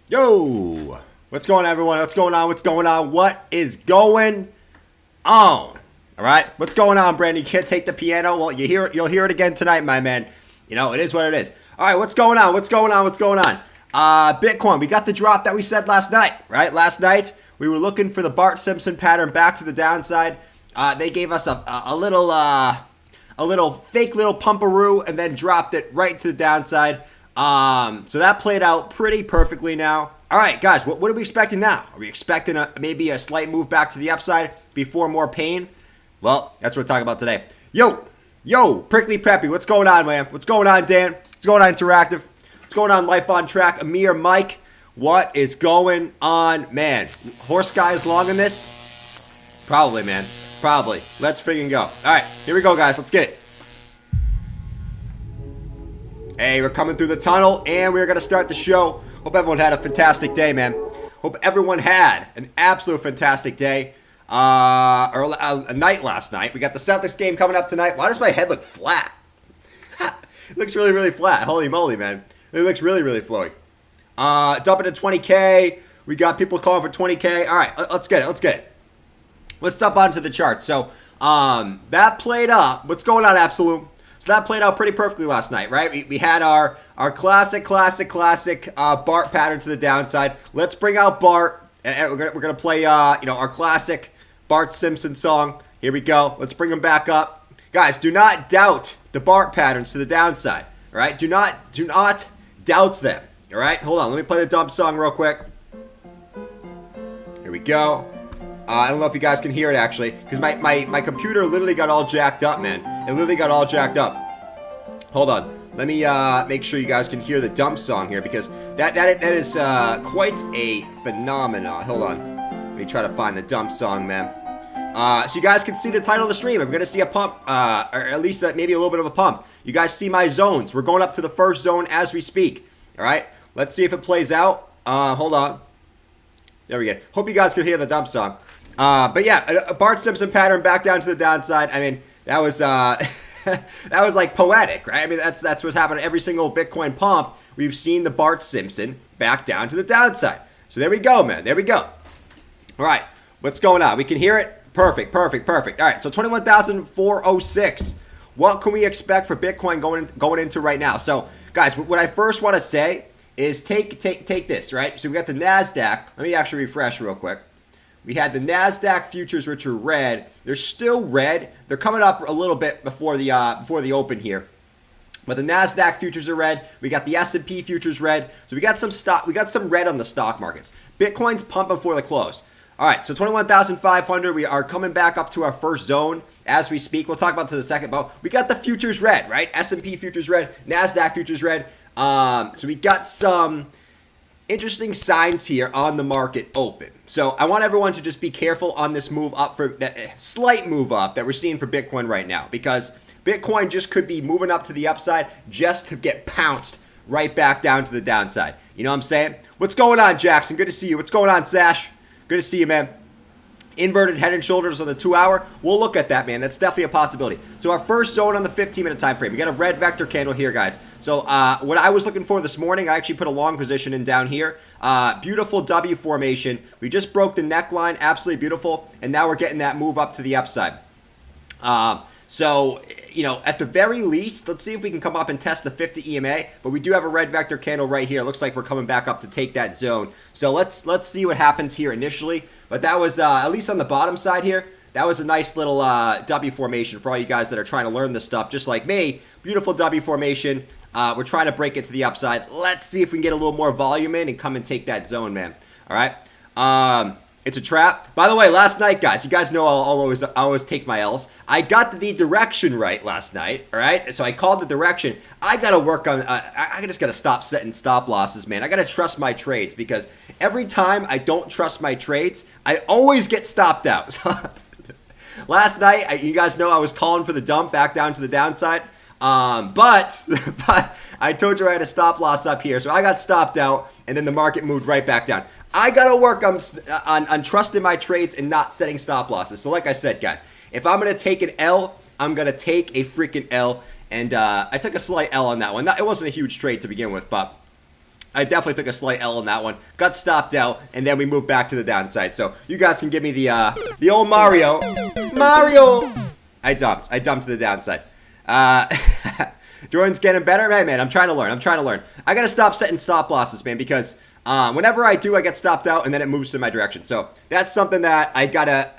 Yo, what's going on, everyone? What's going on? What's going on? What is going on? All right, what's going on, Brandon? You can't take the piano. Well, you'll hear it again tonight, my man. You know, it is what it is. All right, what's going on? What's going on? What's going on? Bitcoin, we got the drop that we said last night, right? Last night, we were looking for the Bart Simpson pattern back to the downside. They gave us a little fake little pumperoo and then dropped it right to the downside. So that played out pretty perfectly now. All right, guys, what are we expecting now? Are we expecting maybe a slight move back to the upside before more pain? Well, that's what we're talking about today. Yo, Prickly Peppy, what's going on, man? What's going on, Dan? What's going on, Interactive? What's going on, Life on Track? Amir, Mike, what is going on, man? Horse guy is long in this? Probably, man. Probably. Let's freaking go. All right, here we go, guys. Let's get it. Hey, we're coming through the tunnel, and we're going to start the show. Hope everyone had a fantastic day, man. Hope everyone had an absolute fantastic day. Or a night last night. We got the Celtics game coming up tonight. Why does my head look flat? It looks really, really flat. Holy moly, man. It looks really, really flowy. Dumping to 20K. We got people calling for 20K. All right, let's get it. Let's jump onto the chart. So, that played up. What's going on, Absolute? So that played out pretty perfectly last night, right? We had our classic Bart pattern to the downside. Let's bring out Bart. And we're gonna play our classic Bart Simpson song. Here we go. Let's bring him back up. Guys, do not doubt the Bart patterns to the downside. All right? Do not doubt them. All right? Hold on. Let me play the dump song real quick. Here we go. I don't know if you guys can hear it, actually, because my computer literally got all jacked up, man. It literally got all jacked up. Hold on. Let me make sure you guys can hear the dump song here, because that is quite a phenomenon. Hold on. Let me try to find the dump song, man. So you guys can see the title of the stream. I'm going to see a pump, or at least maybe a little bit of a pump. You guys see my zones. We're going up to the first zone as we speak. All right? Let's see if it plays out. Hold on. There we go. Hope you guys could hear the dump song. But yeah, a Bart Simpson pattern back down to the downside. I mean, that was that was like poetic, right? I mean, that's what's happened every single Bitcoin pump. We've seen the Bart Simpson back down to the downside. So there we go, man. There we go. All right, what's going on? We can hear it. Perfect. All right, so 21,406. What can we expect for Bitcoin going into right now? So, guys, what I first want to say is take this, right? So we got the Nasdaq. Let me actually refresh real quick. We had the Nasdaq futures, which are red. They're still red. They're coming up a little bit before the open here. But the Nasdaq futures are red. We got the S&P futures red. So we got some red on the stock markets. Bitcoin's pumping before the close. All right, so 21,500. We are coming back up to our first zone as we speak. We'll talk about this in a second, but we got the futures red, right? S&P futures red, Nasdaq futures red. So we got some interesting signs here on the market open. So I want everyone to just be careful on this move up, for that slight move up that we're seeing for Bitcoin right now, because Bitcoin just could be moving up to the upside just to get pounced right back down to the downside. You know what I'm saying? What's going on, Jackson? Good to see you. What's going on, Sash? Good to see you, man. inverted head and shoulders on the 2 hour, we'll look at that, man. That's definitely a possibility. So our first zone on the 15-minute time frame, we got a red vector candle here, guys. So what I was looking for this morning, I actually put a long position in down here. Beautiful W formation. We just broke the neckline, absolutely beautiful, and now we're getting that move up to the upside. So, you know, at the very least, let's see if we can come up and test the 50 EMA. But we do have a red vector candle right here. It looks like we're coming back up to take that zone. So let's see what happens here initially. But that was, at least on the bottom side here, that was a nice little W formation for all you guys that are trying to learn this stuff, just like me. Beautiful W formation. We're trying to break it to the upside. Let's see if we can get a little more volume in and come and take that zone, man. All right. It's a trap. By the way, last night, guys, you guys know I always take my L's. I got the direction right last night, all right? So I called the direction. I got to work on, I just got to stop setting stop losses, man. I got to trust my trades because every time I don't trust my trades, I always get stopped out. Last night, you guys know I was calling for the dump back down to the downside. But I told you I had a stop loss up here, so I got stopped out, and then the market moved right back down. I gotta work on trusting my trades and not setting stop losses. So like I said, guys, if I'm gonna take an L, I'm gonna take a freaking L, and I took a slight L on that one. It wasn't a huge trade to begin with, but I definitely took a slight L on that one. Got stopped out, and then we moved back to the downside. So you guys can give me the old Mario. I dumped to the downside. Jordan's getting better. Hey, man, I'm trying to learn. I got to stop setting stop losses, man, because whenever I do, I get stopped out, and then it moves in my direction. So that's something that I gotta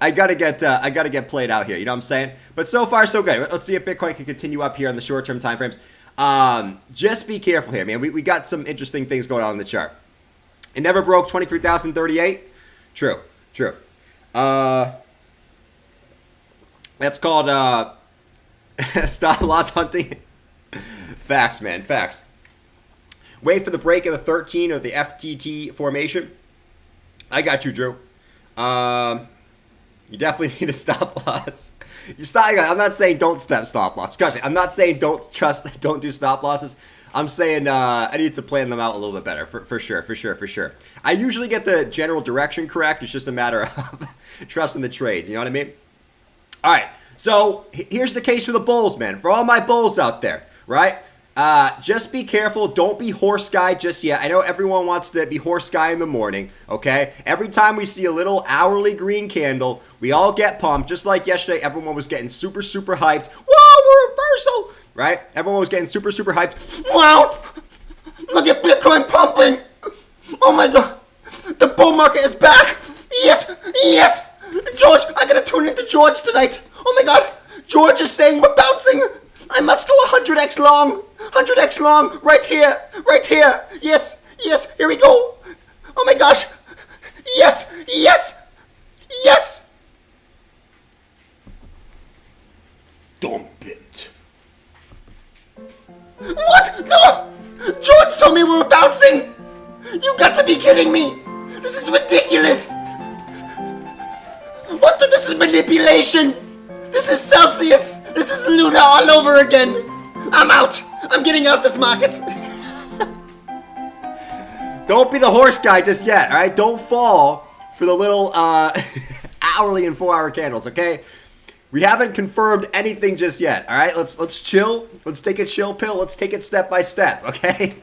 I gotta get played out here. You know what I'm saying? But so far, so good. Let's see if Bitcoin can continue up here on the short-term time frames. Just be careful here, man. We got some interesting things going on in the chart. It never broke 23,038. True. That's called stop loss hunting. Facts, man. Facts. Wait for the break of the 13 of the FTT formation. I got you, Drew. You definitely need a stop loss. I'm not saying don't stop loss. Gosh, I'm not saying don't do stop losses. I'm saying I need to plan them out a little bit better, for sure. I usually get the general direction correct. It's just a matter of trusting the trades. You know what I mean? All right. So here's the case for the bulls, man. For all my bulls out there, right? Just be careful. Don't be horse guy just yet. I know everyone wants to be horse guy in the morning, okay? Every time we see a little hourly green candle, we all get pumped. Just like yesterday, everyone was getting super hyped. Whoa, reversal, right? Everyone was getting super hyped. Wow, look at Bitcoin pumping. Oh my God, the bull market is back. Yes. George, I gotta tune into George tonight. Oh my God, George is saying we're bouncing. I must go 100x long. 100x long. Right here. Yes. Here we go. Oh my gosh. Yes. Dump it. What? No. George told me we were bouncing. You got to be kidding me. This is ridiculous. What? This is manipulation. This is Celsius. This is Luna all over again. I'm out. I'm getting out this market. Don't be the horse guy just yet, all right? Don't fall for the little hourly and 4-hour candles, okay? We haven't confirmed anything just yet, all right? Let's chill. Let's take a chill pill. Let's take it step by step, okay?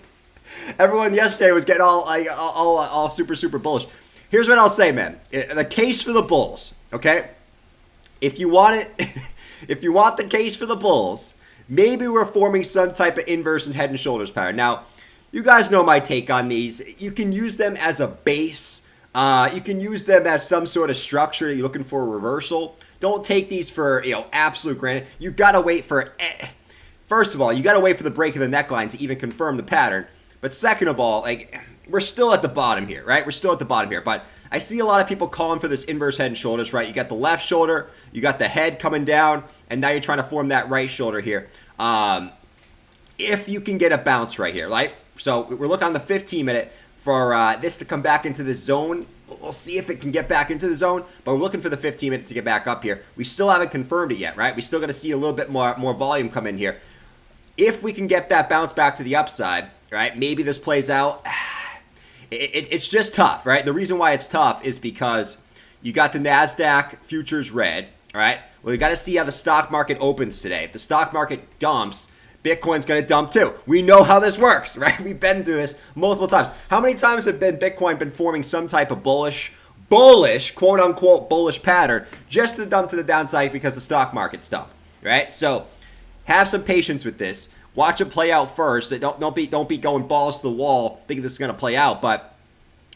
Everyone yesterday was getting all super bullish. Here's what I'll say, man. The case for the bulls, okay? If you want it, if you want the case for the bulls, maybe we're forming some type of inverse and head and shoulders pattern. Now, you guys know my take on these. You can use them as a base. You can use them as some sort of structure. You're looking for a reversal. Don't take these for, absolute granted. You got to wait for, first of all, you got to wait for the break of the neckline to even confirm the pattern. But second of all, we're still at the bottom here, right? We're still at the bottom here. But I see a lot of people calling for this inverse head and shoulders, right? You got the left shoulder, you got the head coming down, and now you're trying to form that right shoulder here. If you can get a bounce right here, right? So we're looking on the 15-minute for this to come back into the zone. We'll see if it can get back into the zone, but we're looking for the 15-minute to get back up here. We still haven't confirmed it yet, right? We still got to see a little bit more volume come in here. If we can get that bounce back to the upside, right? Maybe this plays out. It's just tough, right? The reason why it's tough is because You got the NASDAQ futures red, all right? Well, you got to see how the stock market opens today. If the stock market dumps, Bitcoin's going to dump too. We know how this works, right? We've been through this multiple times. How many times have Bitcoin been forming some type of bullish, quote unquote, bullish pattern just to dump to the downside because the stock market's dumped, right? So have some patience with this. Watch it play out first. Don't be going balls to the wall thinking this is going to play out. But,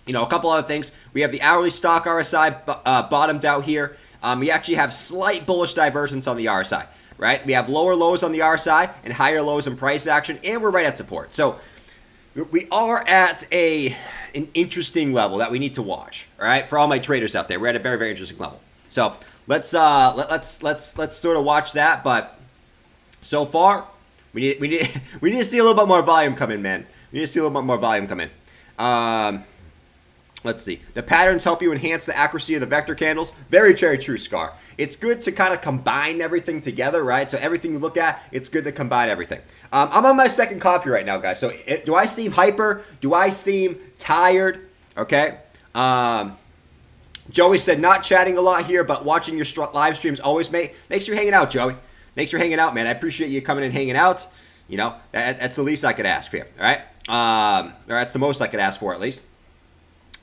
you know, a couple other things. We have the hourly stock RSI bottomed out here. We actually have slight bullish divergence on the RSI, right? We have lower lows on the RSI and higher lows in price action, and we're right at support. So we are at an interesting level that we need to watch, all right? For all my traders out there, we're at a very, very interesting level. So let's sort of watch that. But so far, we need to see a little bit more volume come in, man. We need to see a little bit more volume come in. Let's see. The patterns help you enhance the accuracy of the vector candles. Very, very true, Scar. It's good to kind of combine everything together, right? So everything you look at, it's good to combine everything. I'm on my second copy right now, guys. So do I seem hyper? Do I seem tired? Okay. Joey said not chatting a lot here, but watching your live streams always makes you hanging out, Joey. Thanks for hanging out, man. I appreciate you coming and hanging out. You know, that's the least I could ask for you, all right? Or that's the most I could ask for, at least.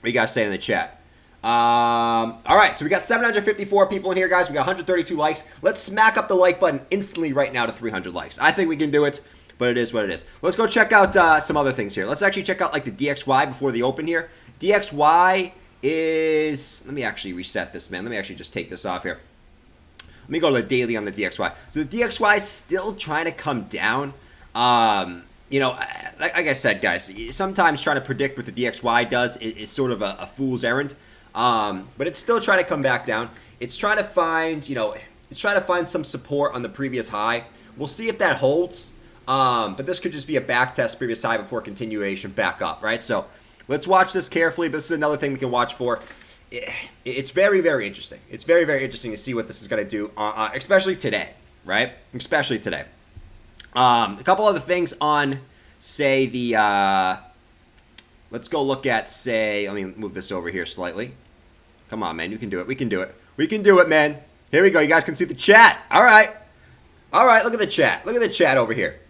What you guys saying in the chat? All right, so we got 754 people in here, guys. We got 132 likes. Let's smack up the like button instantly right now to 300 likes. I think we can do it, but it is what it is. Let's go check out some other things here. Let's actually check out like the DXY before the open here. DXY is... Let me actually reset this, man. Let me actually just take this off here. Let me go to the daily on the DXY. So the DXY is still trying to come down. You know, like I said, guys, sometimes trying to predict what the DXY does is sort of a fool's errand. But it's still trying to come back down. It's trying to find, you know, it's trying to find some support on the previous high. We'll see if that holds. But this could just be a back test previous high before continuation back up, right? So let's watch this carefully. But this is another thing we can watch for. It's very, very interesting. It's very, very interesting to see what this is going to do, especially today, right? Especially today. A couple other things on, say, the, let's go look at, say, let me move this over here slightly. Come on, man, you can do it. We can do it. We can do it, man. Here we go. You guys can see the chat. All right. All right, look at the chat. Look at the chat over here.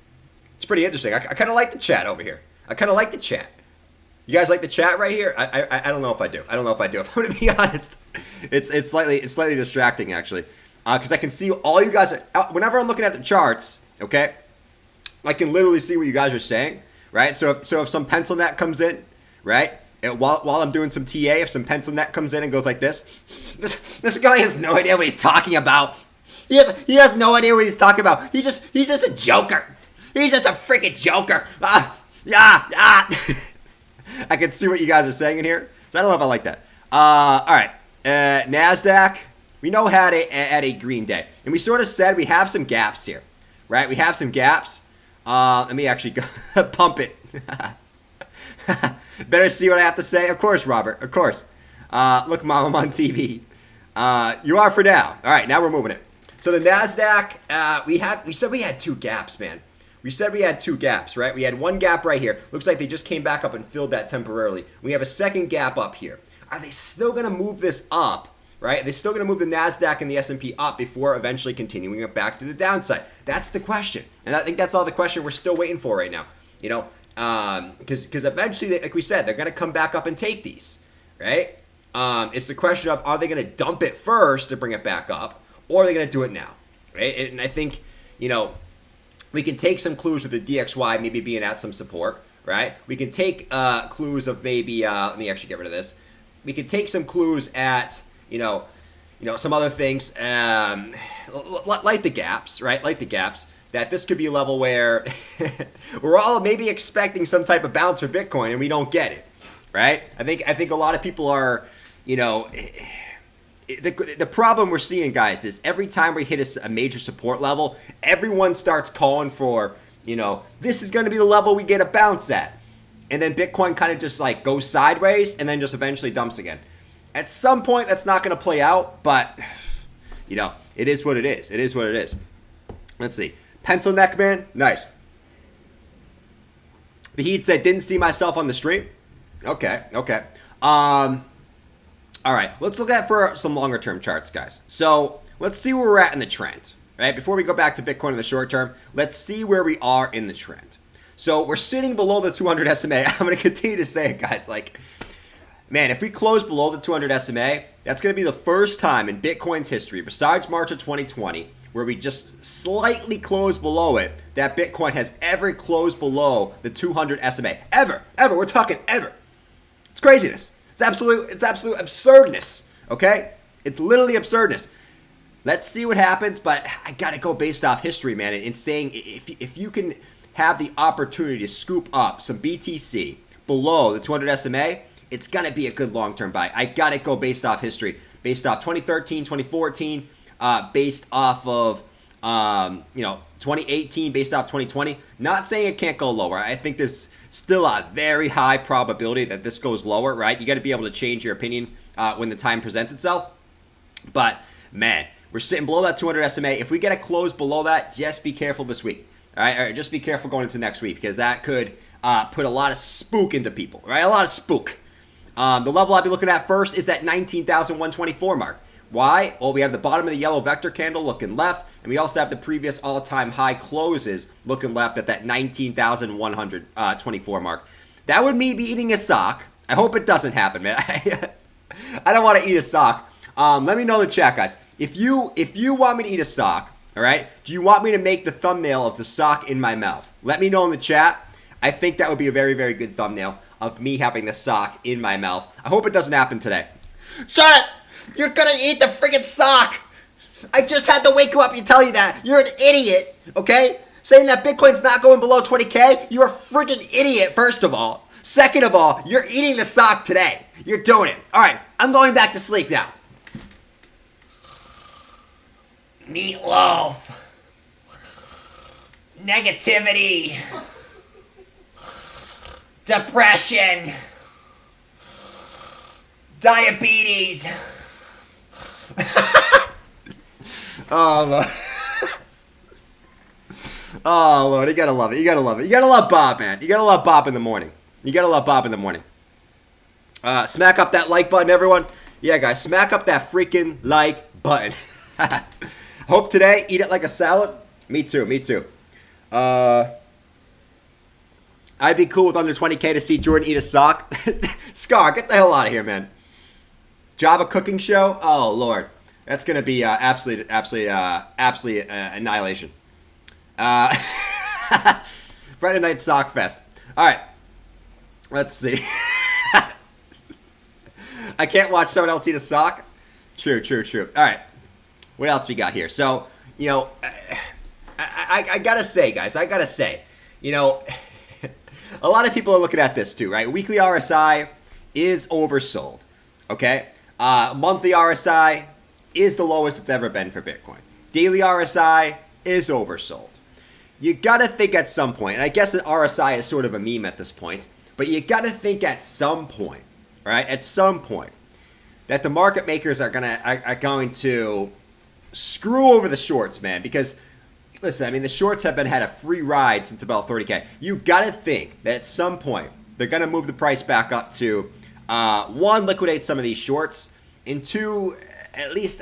It's pretty interesting. I kind of like the chat over here. I kind of like the chat. You guys like the chat right here? I don't know if I do. I don't know if I do. If I'm going to be honest, it's slightly distracting, actually. Because I can see all you guys, whenever I'm looking at the charts, okay, I can literally see what you guys are saying, right? So if some pencil net comes in, right, and while I'm doing some TA, if some pencil net comes in and goes like this guy has no idea what he's talking about. He has no idea what he's talking about. He's just a joker. He's just a freaking joker. I can see what you guys are saying in here. So I don't know if I like that. All right, NASDAQ, we know had a green day, and we sort of said we have some gaps here, right? We have some gaps. Let me actually go pump it. Better see what I have to say. Of course, Robert. Of course. Look, Mom, I'm on TV. You are for now. All right, now we're moving it. So the NASDAQ, we said we had two gaps, man. We said we had two gaps, right? We had one gap right here. Looks like they just came back up and filled that temporarily. We have a second gap up here. Are they still going to move this up? Right? They're still going to move the NASDAQ and the S&P up before eventually continuing it back to the downside. That's the question. And I think that's all the question we're still waiting for right now. You know, because eventually, like we said, they're going to come back up and take these, right? It's the question of, are they going to dump it first to bring it back up, or are they going to do it now, right? And I think, you know, we can take some clues with the DXY maybe being at some support, right? We can take clues of maybe, let me actually get rid of this. We can take some clues at, you know, some other things, like the gaps, right? Like the gaps, that this could be a level where we're all maybe expecting some type of bounce for Bitcoin and we don't get it, right? I think a lot of people are, you know, the problem we're seeing, guys, is every time we hit a major support level, everyone starts calling for, you know, this is going to be the level we get a bounce at. And then Bitcoin kind of just like goes sideways and then just eventually dumps again. At some point, that's not going to play out, but, you know, it is what it is. It is what it is. Let's see. Pencil neck, man. Nice. The Heat said, didn't see myself on the stream. Okay, okay. All right, let's look at for some longer term charts, guys. So let's see where we're at in the trend. Right, before we go back to Bitcoin in the short term, let's see where we are in the trend. So we're sitting below the 200 SMA. I'm going to continue to say it, guys. Like, man, if we close below the 200 SMA, that's going to be the first time in Bitcoin's history, besides March of 2020, where we just slightly closed below it, that Bitcoin has ever closed below the 200 SMA. Ever. We're talking ever. It's craziness. It's absolute absurdness. Okay? It's literally absurdness. Let's see what happens, but I got to go based off history, man, and saying if you can have the opportunity to scoop up some BTC below the 200 SMA, it's going to be a good long-term buy. I got to go based off history, based off 2013, 2014, based off of 2018, based off 2020. Not saying it can't go lower. I think there's still a very high probability that this goes lower, right? You got to be able to change your opinion when the time presents itself. But, man, we're sitting below that 200 SMA. If we get a close below that, just be careful this week. All right, just be careful going into next week because that could put a lot of spook into people, right? A lot of spook. The level I'll be looking at first is that 19,124 mark. Why? Well, we have the bottom of the yellow vector candle looking left, and we also have the previous all-time high closes looking left at that 19,124 mark. That would me be eating a sock. I hope it doesn't happen, man. I don't want to eat a sock. Let me know in the chat, guys. If you want me to eat a sock, all right, do you want me to make the thumbnail of the sock in my mouth? Let me know in the chat. I think that would be a very, very good thumbnail of me having the sock in my mouth. I hope it doesn't happen today. Shut up! You're gonna eat the friggin' sock! I just had to wake you up and tell you that. You're an idiot, okay? Saying that Bitcoin's not going below 20K? You're a friggin' idiot, first of all. Second of all, you're eating the sock today. You're doing it. All right, I'm going back to sleep now. Meatloaf. Negativity. Depression. Diabetes. Oh, Lord. Oh, Lord. You gotta love it. You gotta love it. You gotta love Bob, man. You gotta love Bob in the morning. You gotta love Bob in the morning. Smack up that like button, everyone. Yeah, guys. Smack up that freaking like button. Hope today, eat it like a salad. Me too. Me too. I'd be cool with under 20K to see Jordan eat a sock. Scar, get the hell out of here, man. Java cooking show? Oh, Lord. That's going to be absolute annihilation. Friday night sock fest. All right. Let's see. I can't watch someone else eat a sock? True. All right. What else we got here? So, I got to say, guys, a lot of people are looking at this too, right? Weekly RSI is oversold, okay? Monthly RSI is the lowest it's ever been for Bitcoin. Daily RSI is oversold. You got to think at some point, and I guess an RSI is sort of a meme at this point, but you got to think at some point, right? At some point, that the market makers are going to screw over the shorts, man, because listen, I mean, the shorts have had a free ride since about 30K. You got to think that at some point they're going to move the price back up to, one, liquidate some of these shorts, and two, at least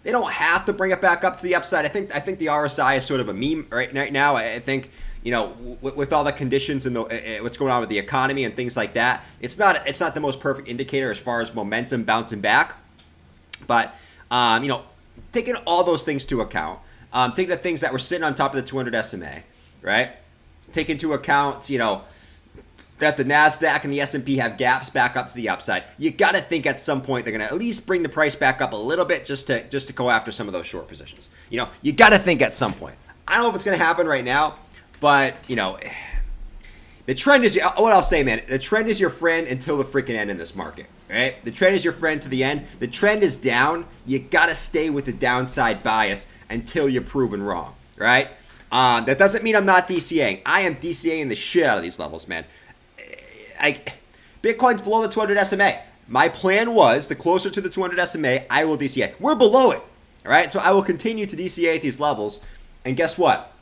they don't have to bring it back up to the upside. I think the RSI is sort of a meme right now. I think, with all the conditions and what's going on with the economy and things like that, it's not the most perfect indicator as far as momentum bouncing back. But, taking all those things to account, taking the things that were sitting on top of the 200 SMA, right? Take into account, that the NASDAQ and the S&P have gaps back up to the upside. You got to think at some point they're going to at least bring the price back up a little bit just to go after some of those short positions. You got to think at some point. I don't know if it's going to happen right now, but, the trend is, what I'll say, man, the trend is your friend until the freaking end in this market, right? The trend is your friend to the end. The trend is down. You got to stay with the downside bias until you're proven wrong, right? That doesn't mean I'm not DCAing. I am DCAing the shit out of these levels, man. Bitcoin's below the 200 SMA. My plan was, the closer to the 200 SMA, I will DCA. We're below it, all right? So I will continue to DCA at these levels. And guess what?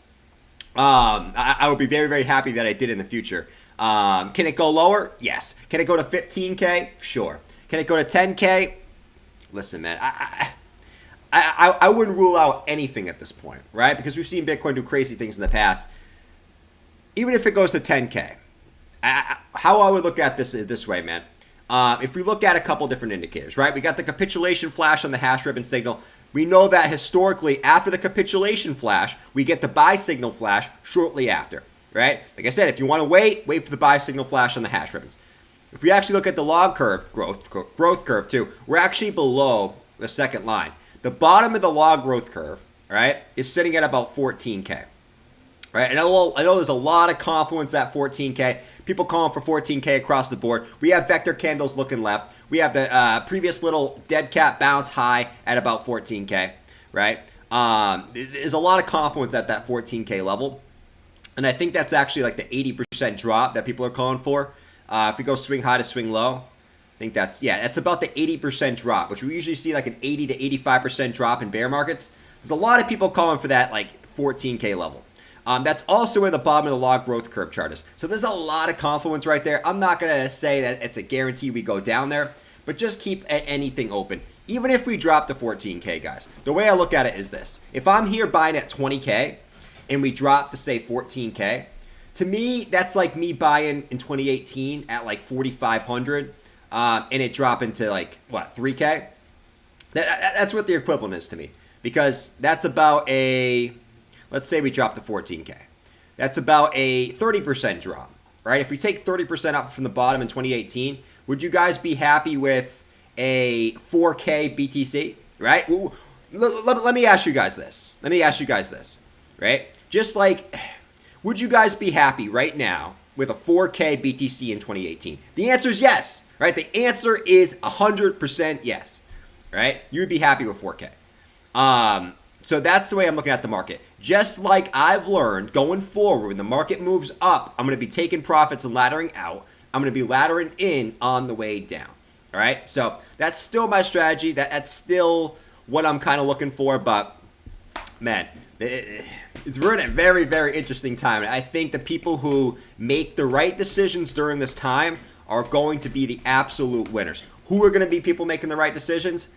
I would be very, very happy that I did in the future. Can it go lower? Yes. Can it go to 15K? Sure. Can it go to 10K? listen, man, I wouldn't rule out anything at this point, right? Because we've seen Bitcoin do crazy things in the past. Even if it goes to 10K, how I would look at this way, man. If we look at a couple different indicators, right? We got the capitulation flash on the hash ribbon signal. We know that historically, after the capitulation flash, we get the buy signal flash shortly after, right? Like I said, if you want to wait for the buy signal flash on the hash ribbons. If we actually look at the log curve, growth curve too, we're actually below the second line. The bottom of the log growth curve, right, is sitting at about 14K. Right, I know there's a lot of confluence at 14K. People calling for 14K across the board. We have vector candles looking left. We have the previous little dead cat bounce high at about 14K. Right, there's a lot of confluence at that 14K level, and I think that's actually like the 80% drop that people are calling for. If we go swing high to swing low, I think that's about the 80% drop, which we usually see like an 80 to 85% drop in bear markets. There's a lot of people calling for that like 14K level. That's also where the bottom of the log growth curve chart is. So there's a lot of confluence right there. I'm not going to say that it's a guarantee we go down there, but just keep anything open. Even if we drop to 14K, guys, the way I look at it is this. If I'm here buying at 20K and we drop to, say, 14K, to me, that's like me buying in 2018 at like 4,500 and it dropping to like, what, 3K? That's what the equivalent is to me, because that's about a... Let's say we drop to 14K. That's about a 30% drop, right? If we take 30% up from the bottom in 2018, would you guys be happy with a 4K BTC, right? Let me ask you guys this. Right? Just like, would you guys be happy right now with a 4K BTC in 2018? The answer is yes, right? The answer is 100% yes, right? You would be happy with 4K. So that's the way I'm looking at the market. Just like I've learned going forward, when the market moves up, I'm going to be taking profits and laddering out. I'm going to be laddering in on the way down. All right. So that's still my strategy. That's still what I'm kind of looking for. But man, we're in a very, very interesting time. And I think the people who make the right decisions during this time are going to be the absolute winners. Who are going to be people making the right decisions?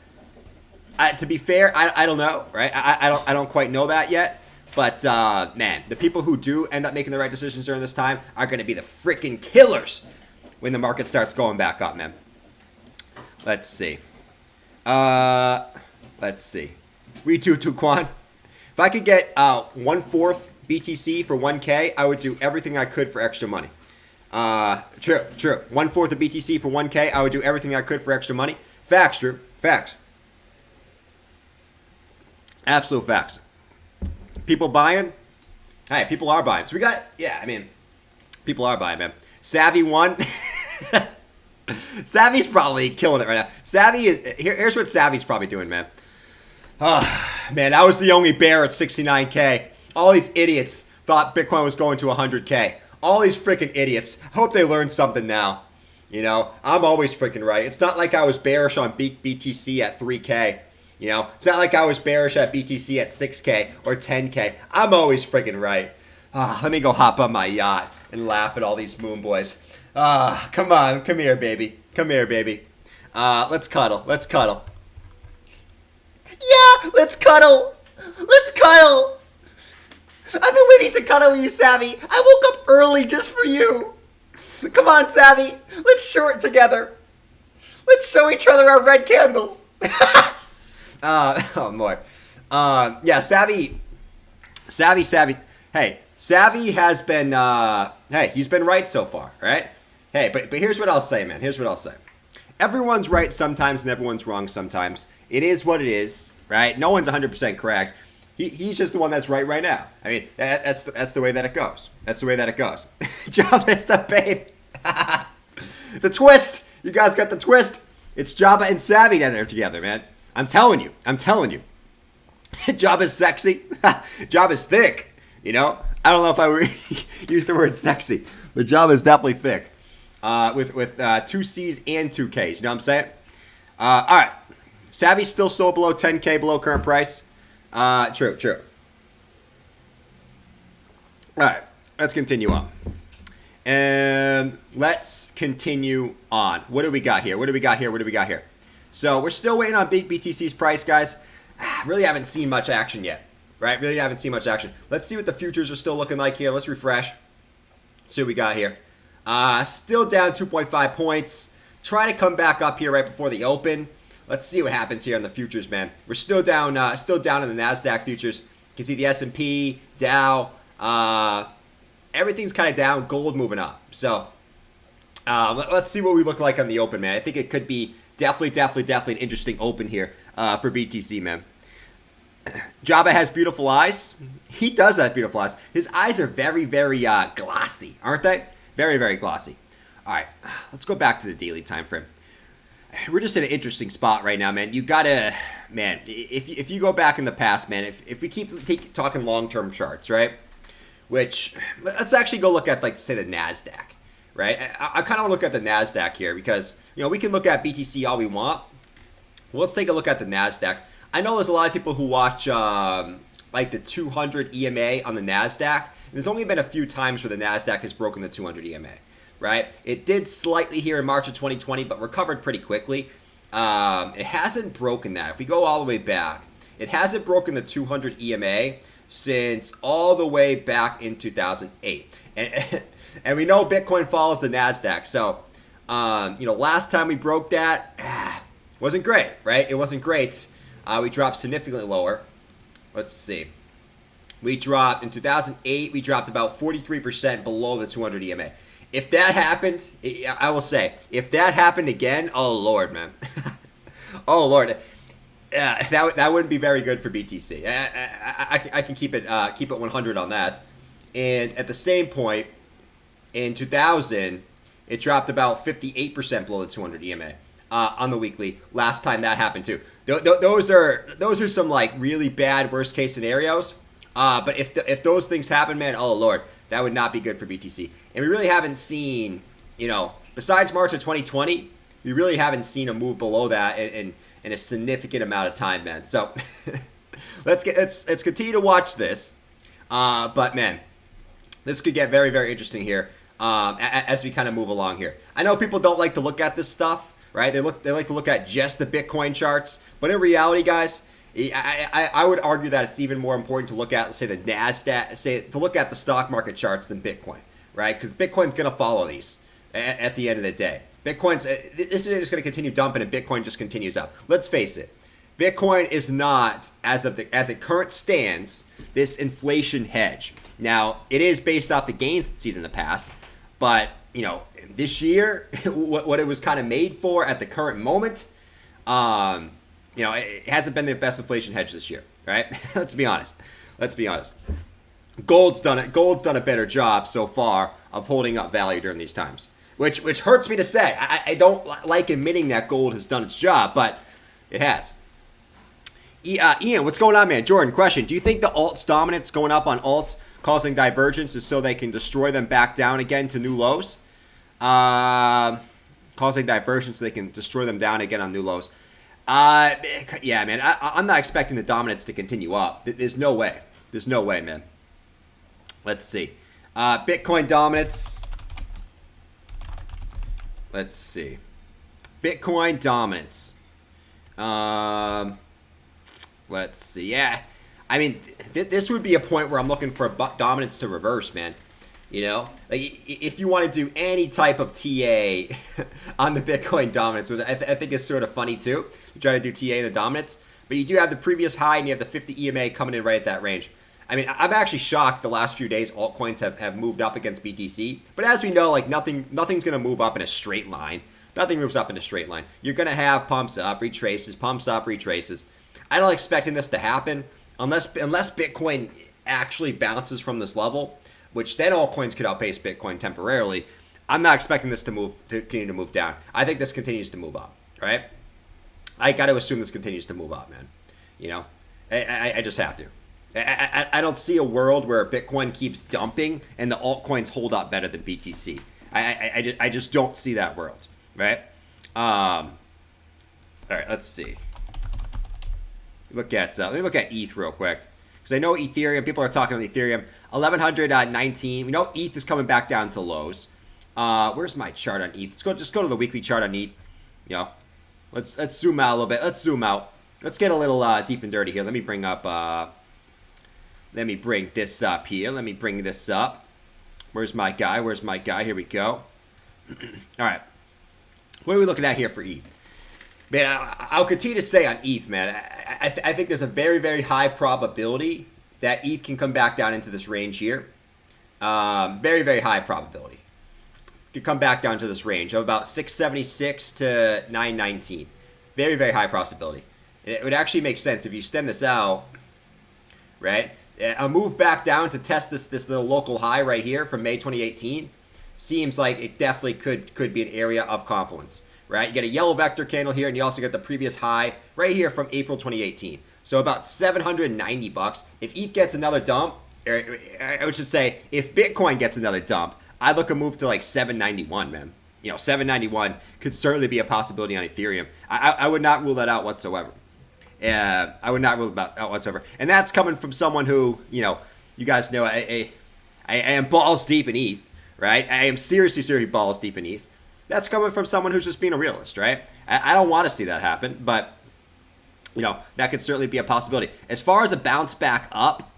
To be fair, I don't know, right? I don't quite know that yet. But, man, the people who do end up making the right decisions during this time are going to be the freaking killers when the market starts going back up, man. Let's see. We do Tuquan. If I could get 1/4 BTC for 1K, I would do everything I could for extra money. True. 1/4 of BTC for 1K, I would do everything I could for extra money. Facts, Drew. Facts. Absolute facts. People buying? Hey, people are buying. So we got, people are buying, man. Savvy won. Savvy's probably killing it right now. Savvy is, here's what Savvy's probably doing, man. Oh, man, I was the only bear at 69K. All these idiots thought Bitcoin was going to 100K. All these freaking idiots. Hope they learned something now. You know, I'm always freaking right. It's not like I was bearish on BTC at 3K. You know, it's not like I was bearish at BTC at 6K or 10K. I'm always freaking right. Let me go hop on my yacht and laugh at all these moon boys. Come on. Come here, baby. Let's cuddle. Yeah, let's cuddle. I've been waiting to cuddle with you, Savvy. I woke up early just for you. Come on, Savvy. Let's short together. Let's show each other our red candles. Oh boy. Yeah, Savvy. Hey, Savvy has been, he's been right so far, right? Hey, but here's what I'll say, man. Everyone's right sometimes and everyone's wrong sometimes. It is what it is, right? No one's 100% correct. He's just the one that's right now. I mean, that's the way that it goes. Jabba is the babe. The twist. You guys got the twist. It's Jabba and Savvy that are together, man. I'm telling you. Jabba's sexy. Jabba's thick. You know? I don't know if I would use the word sexy, but Jabba's definitely thick. With 2 C's and 2 K's. You know what I'm saying? All right. Savvy's still sold below 10K, below current price. True. All right. Let's continue on. And let's continue on. What do we got here? So we're still waiting on big BTC's price, guys. Really haven't seen much action yet, right? Really haven't seen much action. Let's see what the futures are still looking like here. Let's refresh. See what we got here. Still down 2.5 points. Trying to come back up here right before the open. Let's see what happens here on the futures, man. We're still down in the NASDAQ futures. You can see the S&P, Dow, everything's kind of down. Gold moving up. So let's see what we look like on the open, man. I think it could be definitely an interesting open here for BTC, man. Jabba has beautiful eyes. He does have beautiful eyes. His eyes are very glossy, aren't they? Very glossy. All right, let's go back to the daily time frame. We're just in an interesting spot right now, man. You gotta, man, if you go back in the past, man, if we keep talking long-term charts, right? Which, let's actually go look at, like, say, the NASDAQ, right? I kind of want to look at the NASDAQ here because, you know, we can look at BTC all we want. Well, let's take a look at the NASDAQ. I know there's a lot of people who watch, like, the 200 EMA on the NASDAQ. And there's only been a few times where the NASDAQ has broken the 200 EMA. Right? It did slightly here in March of 2020, but recovered pretty quickly. It hasn't broken that. If we go all the way back, it hasn't broken the 200 EMA since all the way back in 2008. And we know Bitcoin follows the NASDAQ. So, you know, last time we broke that, wasn't great, right? It wasn't great. We dropped significantly lower. Let's see. We dropped, in 2008, we dropped about 43% below the 200 EMA. If that happened, I will say, if that happened again, oh Lord, man, oh Lord, that wouldn't be very good for BTC. I can keep it 100 on that. And at the same point, in 2000, it dropped about 58% below the 200 EMA on the weekly. Last time that happened too. Those are some, like, really bad worst case scenarios. But if those things happen, man, oh Lord, that would not be good for BTC. And we really haven't seen, you know, besides March of 2020, we really haven't seen a move below that in a significant amount of time, man. So let's continue to watch this. But man, this could get very interesting here as we kind of move along here. I know people don't like to look at this stuff, right? They like to look at just the Bitcoin charts, but in reality, guys, I would argue that it's even more important to look at, say, the NASDAQ, to look at the stock market charts than Bitcoin, right? Because Bitcoin's going to follow these at the end of the day. This is just going to continue dumping, and Bitcoin just continues up. Let's face it, Bitcoin is not, as it current stands, this inflation hedge. Now, it is based off the gains it's seen in the past, but, you know, this year, what it was kind of made for at the current moment, you know, it hasn't been the best inflation hedge this year, right? Let's be honest. Gold's done a better job so far of holding up value during these times, which hurts me to say. I don't like admitting that gold has done its job, but it has. Ian, what's going on, man? Jordan, question. Do you think the alts dominance going up on alts causing divergence is so they can destroy them back down again to new lows? Causing divergence so they can destroy them down again on new lows. Yeah, man, I'm not expecting the dominance to continue up. There's no way, man. Let's see. Bitcoin dominance. Let's see. Bitcoin dominance. Let's see. Yeah, I mean, this would be a point where I'm looking for dominance to reverse, man. You know, like, if you want to do any type of TA on the Bitcoin dominance, which I think is sort of funny too. You try to do TA in the dominance, but you do have the previous high and you have the 50 EMA coming in right at that range. I mean, I'm actually shocked the last few days altcoins have moved up against BTC. But as we know, like, nothing's going to move up in a straight line. Nothing moves up in a straight line. You're going to have pumps up, retraces, pumps up, retraces. I'm not expecting this to happen unless Bitcoin actually bounces from this level, which then altcoins could outpace Bitcoin temporarily. I'm not expecting this to continue to move down. I think this continues to move up, right? I got to assume this continues to move up, man. You know, I just have to. I don't see a world where Bitcoin keeps dumping and the altcoins hold up better than BTC. I just don't see that world, right? All right, let's see. Let me look at ETH real quick. Because I know Ethereum, people are talking about Ethereum. 1119. We know ETH is coming back down to lows. Where's my chart on ETH? Just go to the weekly chart on ETH. You know, Let's zoom out a little bit. Let's zoom out. Let's get a little deep and dirty here. Let me bring up. Let me bring this up here. Let me bring this up. Where's my guy? Where's my guy? Here we go. All right. What are we looking at here for ETH? Man, I'll continue to say on ETH, man, I think there's a very, very high probability that ETH can come back down into this range here. Very, very high probability to come back down to this range of about 676 to 919. Very, very high possibility. And it would actually make sense if you extend this out, right? A move back down to test this little local high right here from May 2018 seems like it definitely could be an area of confluence. Right, you get a yellow vector candle here, and you also get the previous high right here from April 2018. So about $790. If ETH gets another dump, or I should say, if Bitcoin gets another dump, I'd look a move to like 791, man. You know, 791 could certainly be a possibility on Ethereum. I would not rule that out whatsoever. I would not rule that out whatsoever. And that's coming from someone who, you know, you guys know I am balls deep in ETH, right? I am seriously balls deep in ETH. That's coming from someone who's just being a realist, right? I don't want to see that happen, but, you know, that could certainly be a possibility. As far as a bounce back up,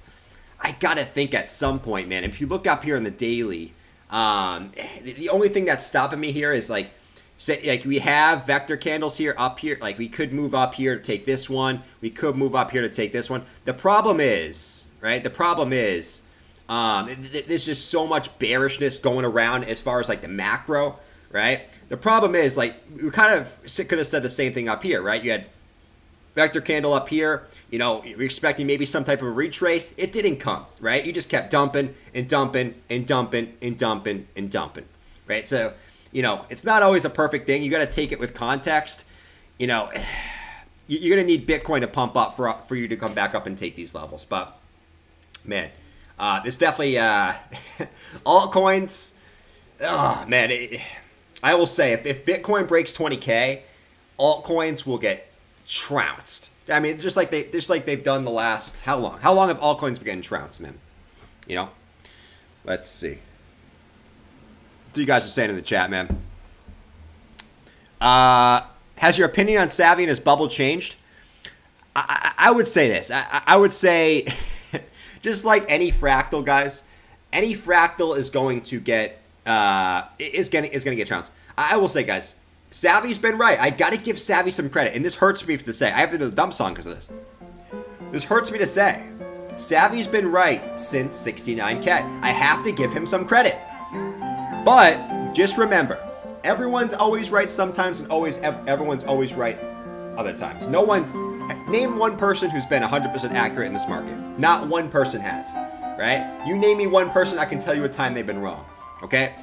I got to think at some point, man, if you look up here in the daily, the only thing that's stopping me here is, like, say, like we have vector candles here, up here. Like, we could move up here to take this one. We could move up here to take this one. The problem is, right, there's just so much bearishness going around as far as, like, the macro. Right? The problem is, like, we kind of could have said the same thing up here, right? You had vector candle up here. You know, you're expecting maybe some type of a retrace. It didn't come, right? You just kept dumping and dumping and dumping and dumping and dumping, right? So, you know, it's not always a perfect thing. You got to take it with context. You know, you're going to need Bitcoin to pump up for you to come back up and take these levels. But, man, there's definitely altcoins. Oh, man, I will say, if Bitcoin breaks 20K, altcoins will get trounced. I mean, just like they've done the last, how long? How long have altcoins been getting trounced, man? You know? Let's see. What you guys are saying in the chat, man? Has your opinion on Savvy and his bubble changed? I would say this. I would say, just like any fractal, guys, any fractal is going to get is gonna get trounced. I will say, guys, Savvy's been right. I gotta give Savvy some credit, and this hurts me to say. I have to do the dump song because of this. This hurts me to say. Savvy's been right since 69K. I have to give him some credit. But just remember, everyone's always right sometimes, and everyone's always right other times. Name one person who's been 100% accurate in this market. Not one person has, right? You name me one person, I can tell you a time they've been wrong. Okay,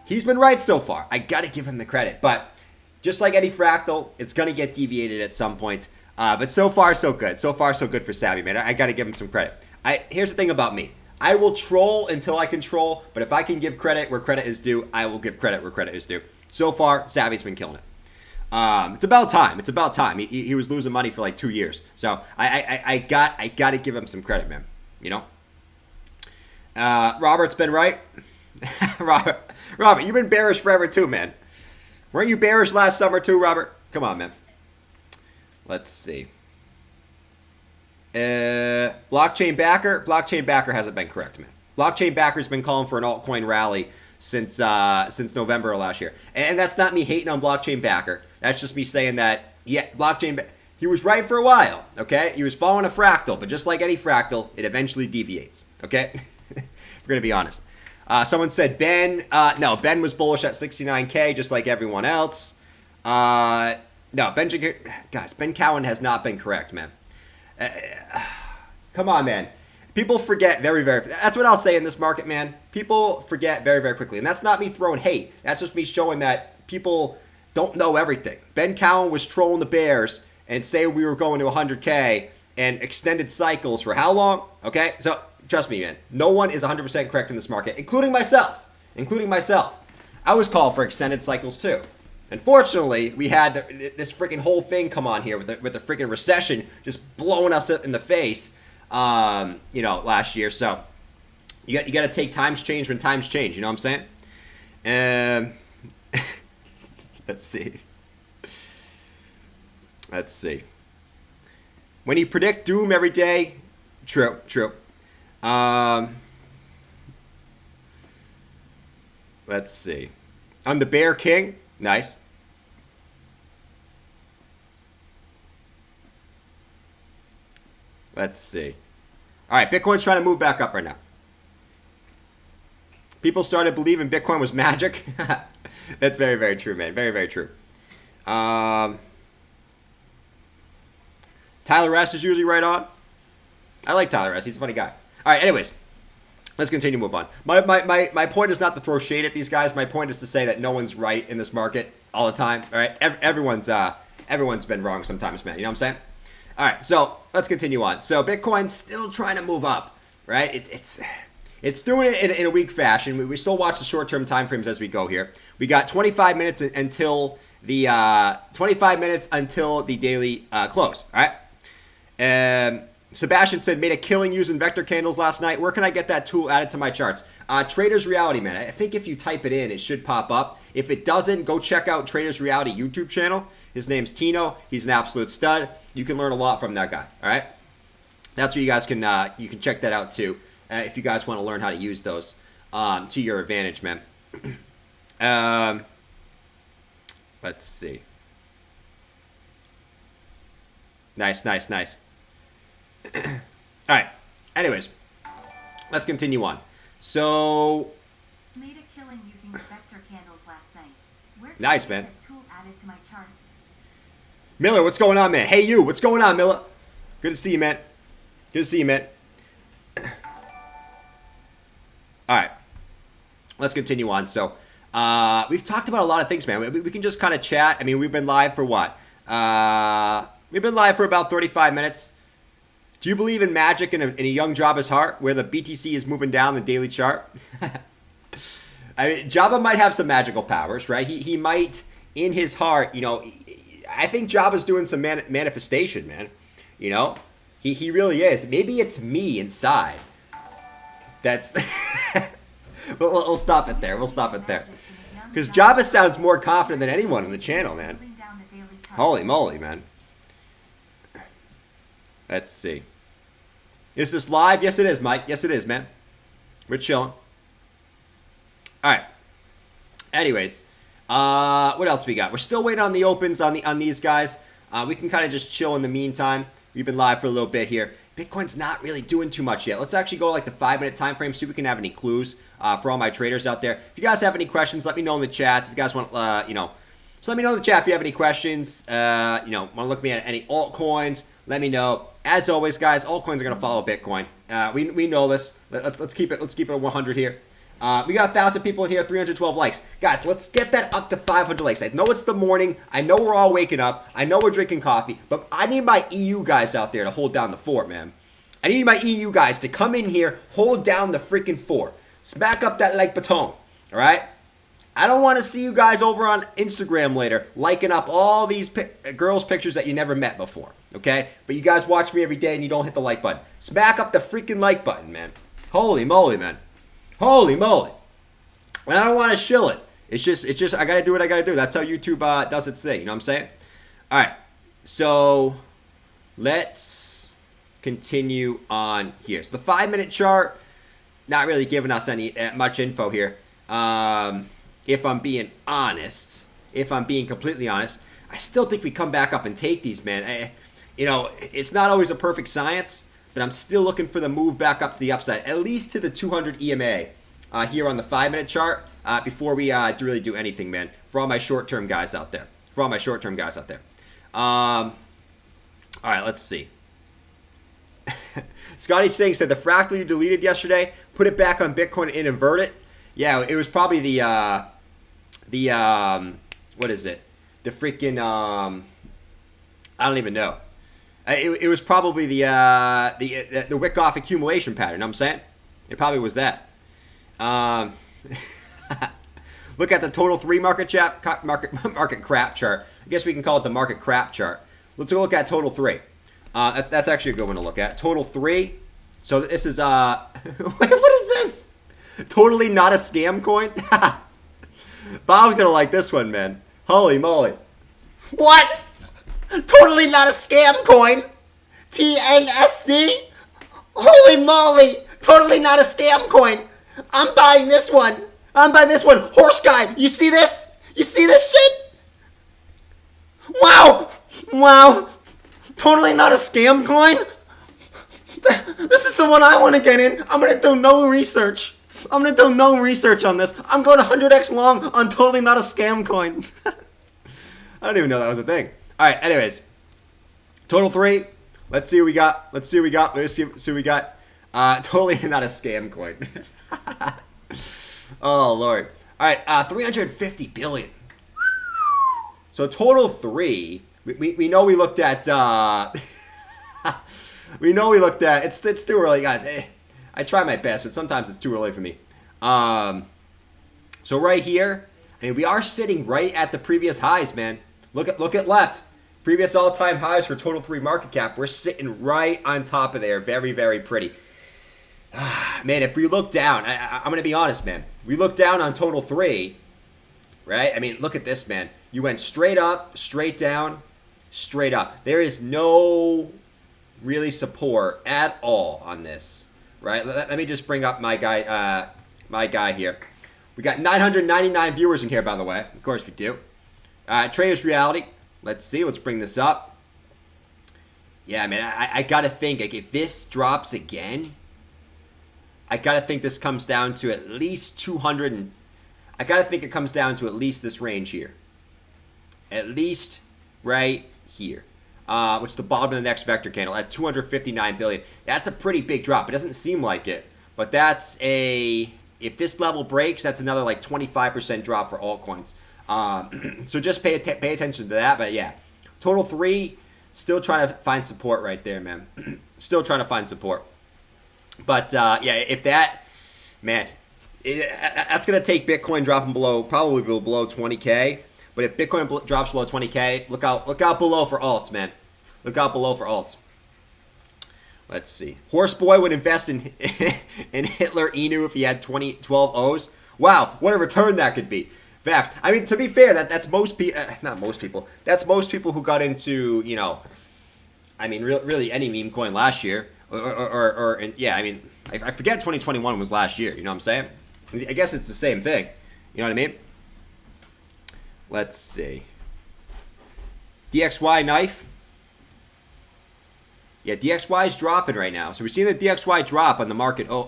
he's been right so far. I got to give him the credit. But just like any fractal, it's going to get deviated at some point. But so far, so good. So far, so good for Savvy, man. I got to give him some credit. Here's the thing about me. I will troll until I can troll. But if I can give credit where credit is due, I will give credit where credit is due. So far, Savvy's been killing it. It's about time. It's about time. He was losing money for like 2 years. So I got to give him some credit, man. You know? Robert's been right. Robert, you've been bearish forever too, man. Weren't you bearish last summer too, Robert? Come on, man. Let's see. Blockchain backer hasn't been correct, man. Blockchain backer's been calling for an altcoin rally since November of last year, and that's not me hating on blockchain backer. That's just me saying that he was right for a while. Okay, he was following a fractal, but just like any fractal, it eventually deviates. Okay, we're gonna be honest. Someone said Ben. No, Ben was bullish at 69K, just like everyone else. No, Ben Cowan has not been correct, man. Come on, man. People forget very, very. That's what I'll say in this market, man. People forget very, very quickly, and that's not me throwing hate. That's just me showing that people don't know everything. Ben Cowan was trolling the bears and say we were going to 100K and extended cycles for how long? Okay, so. Trust me, man. No one is 100% correct in this market, including myself. I was called for extended cycles too. Unfortunately, we had this freaking whole thing come on here with the freaking recession just blowing us in the face, last year. So you got to take times change when times change. You know what I'm saying? Let's see. Let's see. When you predict doom every day, true. Let's see. I'm the Bear King. Nice. Let's see. All right, Bitcoin's trying to move back up right now. People started believing Bitcoin was magic. That's very, very true, man. Very, very true. Tyler S is usually right on. I like Tyler S. He's a funny guy. All right, anyways. Let's continue to move on. My point is not to throw shade at these guys. My point is to say that no one's right in this market all the time. All right, everyone's been wrong sometimes, man. You know what I'm saying? All right, so let's continue on. So Bitcoin's still trying to move up, right? It's doing it in a weak fashion. We still watch the short-term time frames as we go here. We got 25 minutes until the daily close. All right. Sebastian said, made a killing using vector candles last night. Where can I get that tool added to my charts? Traders Reality, man. I think if you type it in, it should pop up. If it doesn't, go check out Traders Reality YouTube channel. His name's Tino. He's an absolute stud. You can learn a lot from that guy, all right? That's where you guys can check that out, too, if you guys want to learn how to use those to your advantage, man. Let's see. Nice. All right. Anyways, let's continue on. So, made a killing using vector candles last night. Where nice, man. Tool added to my charts. Miller, what's going on, man? Hey, you. What's going on, Miller? Good to see you, man. Good to see you, man. All right. Let's continue on. So, we've talked about a lot of things, man. We can just kind of chat. I mean, we've been live for what? We've been live for about 35 minutes. Do you believe in magic in a young Jabba's heart where the BTC is moving down the daily chart? I mean, Jabba might have some magical powers, right? He might, in his heart, you know, I think Jabba's doing some manifestation, man. You know? He really is. Maybe it's me inside. That's... we'll stop it there. We'll stop it there. Because Jabba sounds more confident than anyone in the channel, man. Holy moly, man. Let's see. Is this live? Yes, it is, Mike. Yes, it is, man. We're chilling. All right. Anyways, what else we got? We're still waiting on the opens on these guys. We can kind of just chill in the meantime. We've been live for a little bit here. Bitcoin's not really doing too much yet. Let's actually go like the 5-minute time frame, see if we can have any clues for all my traders out there. If you guys have any questions, let me know in the chat. If you guys want, so let me know in the chat if you have any questions. Want to look me at any altcoins, let me know. As always, guys, altcoins are going to follow Bitcoin. We know this. Let's keep it 100 here. We got 1,000 people in here, 312 likes. Guys, let's get that up to 500 likes. I know it's the morning. I know we're all waking up. I know we're drinking coffee. But I need my EU guys out there to hold down the fort, man. I need my EU guys to come in here, hold down the freaking fort. Smack up that like button, all right? I don't want to see you guys over on Instagram later liking up all these girls' pictures that you never met before, okay? But you guys watch me every day and you don't hit the like button. Smack up the freaking like button, man. Holy moly, man. Holy moly. And I don't want to shill it. It's just I got to do what I got to do. That's how YouTube does its thing, you know what I'm saying? All right. So let's continue on here. So the 5-minute chart, not really giving us any much info here. If I'm being honest, if I'm being completely honest, I still think we come back up and take these, man. It's not always a perfect science, but I'm still looking for the move back up to the upside, at least to the 200 EMA here on the 5-minute chart before we really do anything, man, for all my short-term guys out there. All right, let's see. Scotty Singh said, the fractal you deleted yesterday, put it back on Bitcoin and invert it. Yeah, it was probably the what is it? The freaking, I don't even know. It was probably the wick-off accumulation pattern, you know what I'm saying? It probably was that. Look at the total 3 market crap chart. I guess we can call it the market crap chart. Let's go look at total 3. That's actually a good one to look at. Total 3. So this is, what is this? Totally not a scam coin? Bob's gonna like this one, man. Holy moly. What? Totally not a scam coin. TNSC. Holy moly. Totally not a scam coin. I'm buying this one. I'm buying this one. Horse guy. You see this? You see this shit? Wow. Wow. Totally not a scam coin. This is the one I want to get in. I'm going to do no research. I'm going to do no research on this. I'm going 100x long on totally not a scam coin. I don't even know that was a thing. All right, anyways. Total 3. Let's see what we got. Let's see what we got. Let's see what we got. Totally not a scam coin. Oh, Lord. All right, 350 billion. So total 3. We know we looked at... we know we looked at... It's too early, guys. I try my best, but sometimes it's too early for me. So right here, I mean, we are sitting right at the previous highs, man. Look at left. Previous all-time highs for total 3 market cap. We're sitting right on top of there. Very, very pretty. Man, if we look down, I'm going to be honest, man. We look down on total 3, right? I mean, look at this, man. You went straight up, straight down, straight up. There is no really support at all on this, right? Let me just bring up my guy here. We got 999 viewers in here, by the way. Of course we do. Traders Reality. Let's see. Let's bring this up. Yeah, man, I got to think, like, if this drops again, I got to think this comes down to at least 200. And I got to think it comes down to at least this range here. At least right here. Which is the bottom of the next vector candle at 259 billion. That's a pretty big drop. It doesn't seem like it, but that's a... If this level breaks, that's another like 25% drop for altcoins. So just pay attention to that. But yeah, total 3, still trying to find support right there, man. Still trying to find support. But yeah, if that, man, that's gonna take Bitcoin dropping probably below 20K. But if Bitcoin drops below 20K, look out below for alts, man. Look out below for alts. Let's see. Horseboy would invest in in Hitler Inu if he had 12 O's. Wow, what a return that could be. Facts. I mean, to be fair, that's most people. Not most people. That's most people who got into, you know, I mean, really any meme coin last year, or yeah. I mean, I forget 2021 was last year. You know what I'm saying? I guess it's the same thing. You know what I mean? Let's see. DXY knife. Yeah, DXY is dropping right now. So we're seeing the DXY drop on the market. Oh,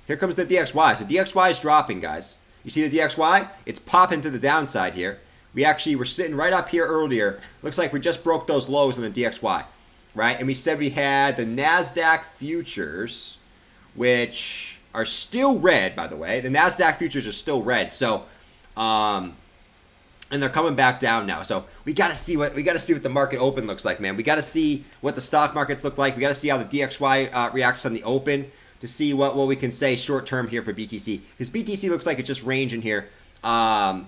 here comes the DXY. So DXY is dropping, guys. You see the DXY? It's popping to the downside here. We actually were sitting right up here earlier. Looks like we just broke those lows on the DXY, right? And we said we had the NASDAQ futures, which are still red, by the way. The NASDAQ futures are still red. So, and they're coming back down now. So we got to see what the market open looks like, man. We got to see what the stock markets look like. We got to see how the DXY reacts on the open to see what we can say short term here for BTC, because BTC looks like it's just ranging here, at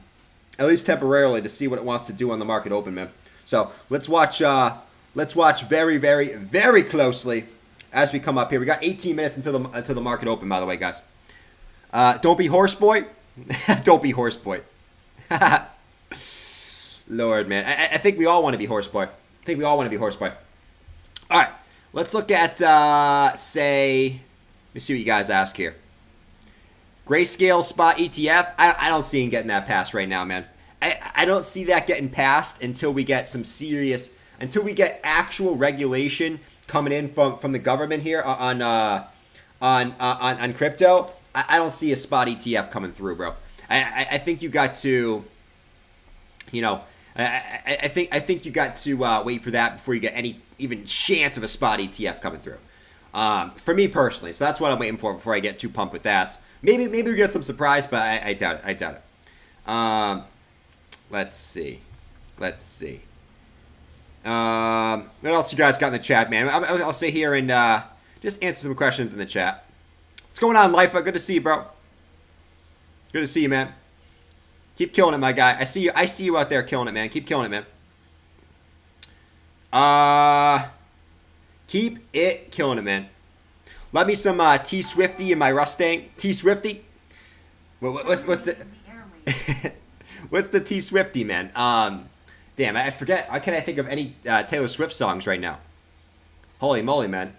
least temporarily, to see what it wants to do on the market open, man. So let's watch very, very, very closely as we come up here. We got 18 minutes until the market open, by the way, guys. Don't be horseboy. Don't be horseboy. Lord, man. I think we all want to be horseboy. I think we all want to be horseboy. All right. Let's look at, say... Let me see what you guys ask here. Grayscale spot ETF. I don't see him getting that passed right now, man. I don't see that getting passed until we get some serious... Until we get actual regulation coming in from the government here on crypto. I don't see a spot ETF coming through, bro. I think you got to... You know... I think you got to wait for that before you get any even chance of a spot ETF coming through. For me personally, so that's what I'm waiting for before I get too pumped with that. Maybe we get some surprise, but I doubt it. Let's see. What else you guys got in the chat, man? I'll sit here and just answer some questions in the chat. What's going on, Lifa? Good to see you, bro. Good to see you, man. Keep killing it, my guy. I see you out there killing it, man. Keep killing it, man. Keep it killing it, man. Love me some T Swifty in my Mustang. T Swifty. What's the what's the T Swifty, man? Damn, I forget. Why can't I think of any Taylor Swift songs right now? Holy moly, man.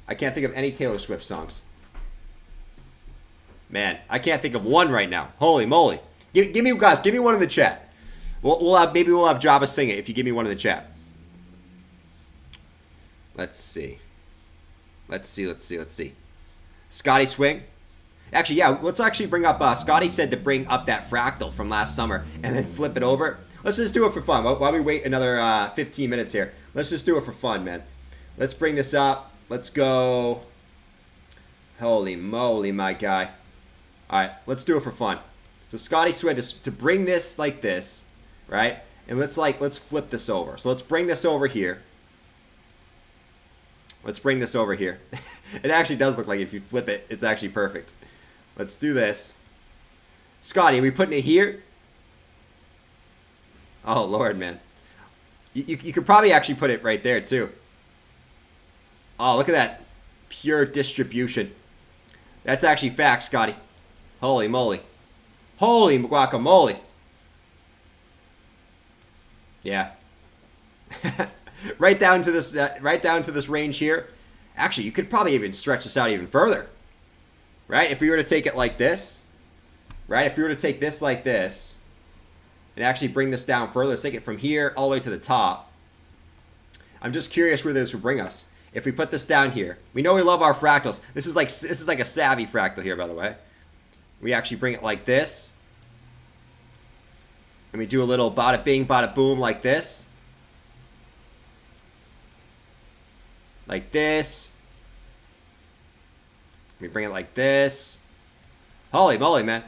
I can't think of any Taylor Swift songs. Man, I can't think of one right now. Holy moly. Give me, guys, give me one in the chat. Maybe we'll have Java sing it if you give me one in the chat. Let's see. Let's see. Scotty Swing. Actually, yeah, let's actually bring up, Scotty said to bring up that fractal from last summer and then flip it over. Let's just do it for fun. While we wait another 15 minutes here, let's just do it for fun, man. Let's bring this up. Let's go. Holy moly, my guy. All right, let's do it for fun. So Scotty Swing to bring this like this, right? And let's flip this over. So let's bring this over here. Let's bring this over here. It actually does look like if you flip it, it's actually perfect. Let's do this. Scotty, are we putting it here? Oh, Lord, man. You could probably actually put it right there, too. Oh, look at that. Pure distribution. That's actually facts, Scotty. Holy moly. Holy guacamole. Yeah. right down to this range here. Actually, you could probably even stretch this out even further. Right? If we were to take it like this. Right? If we were to take this like this. And actually bring this down further. Let's take it from here all the way to the top. I'm just curious where this would bring us. If we put this down here. We know we love our fractals. This is like a savvy fractal here, by the way. We actually bring it like this. And we do a little bada bing, bada boom like this. Like this. We bring it like this. Holy moly, man.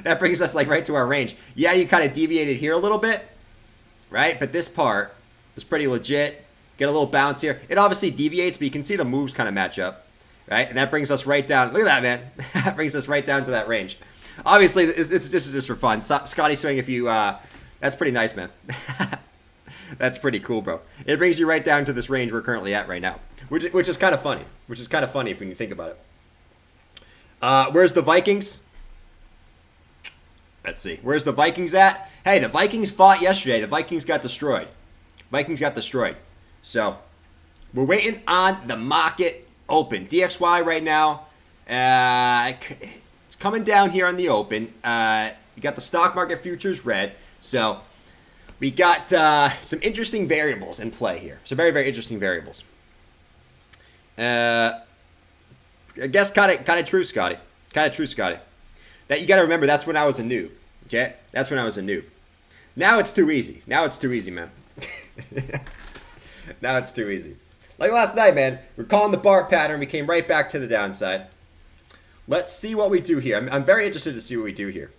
That brings us like right to our range. Yeah, you kind of deviated here a little bit. Right? But this part is pretty legit. Get a little bounce here. It obviously deviates, but you can see the moves kind of match up. Right? And that brings us right down. Look at that, man. That brings us right down to that range. Obviously, this is just for fun. Scotty Swing, if you... that's pretty nice, man. That's pretty cool, bro. It brings you right down to this range we're currently at right now. Which is kind of funny. Which is kind of funny when you think about it. Where's the Vikings? Let's see. Where's the Vikings at? Hey, the Vikings fought yesterday. The Vikings got destroyed. So, we're waiting on the market open. DXY right now, it's coming down here on the open. You got the stock market futures red. So, we got some interesting variables in play here. So, very, very interesting variables. I guess kind of true, Scotty. That you got to remember, that's when I was a noob. Okay? That's when I was a noob. Now it's too easy. Man. Now it's too easy. Like last night, man, we're calling the BART pattern. We came right back to the downside. Let's see what we do here. I'm very interested to see what we do here.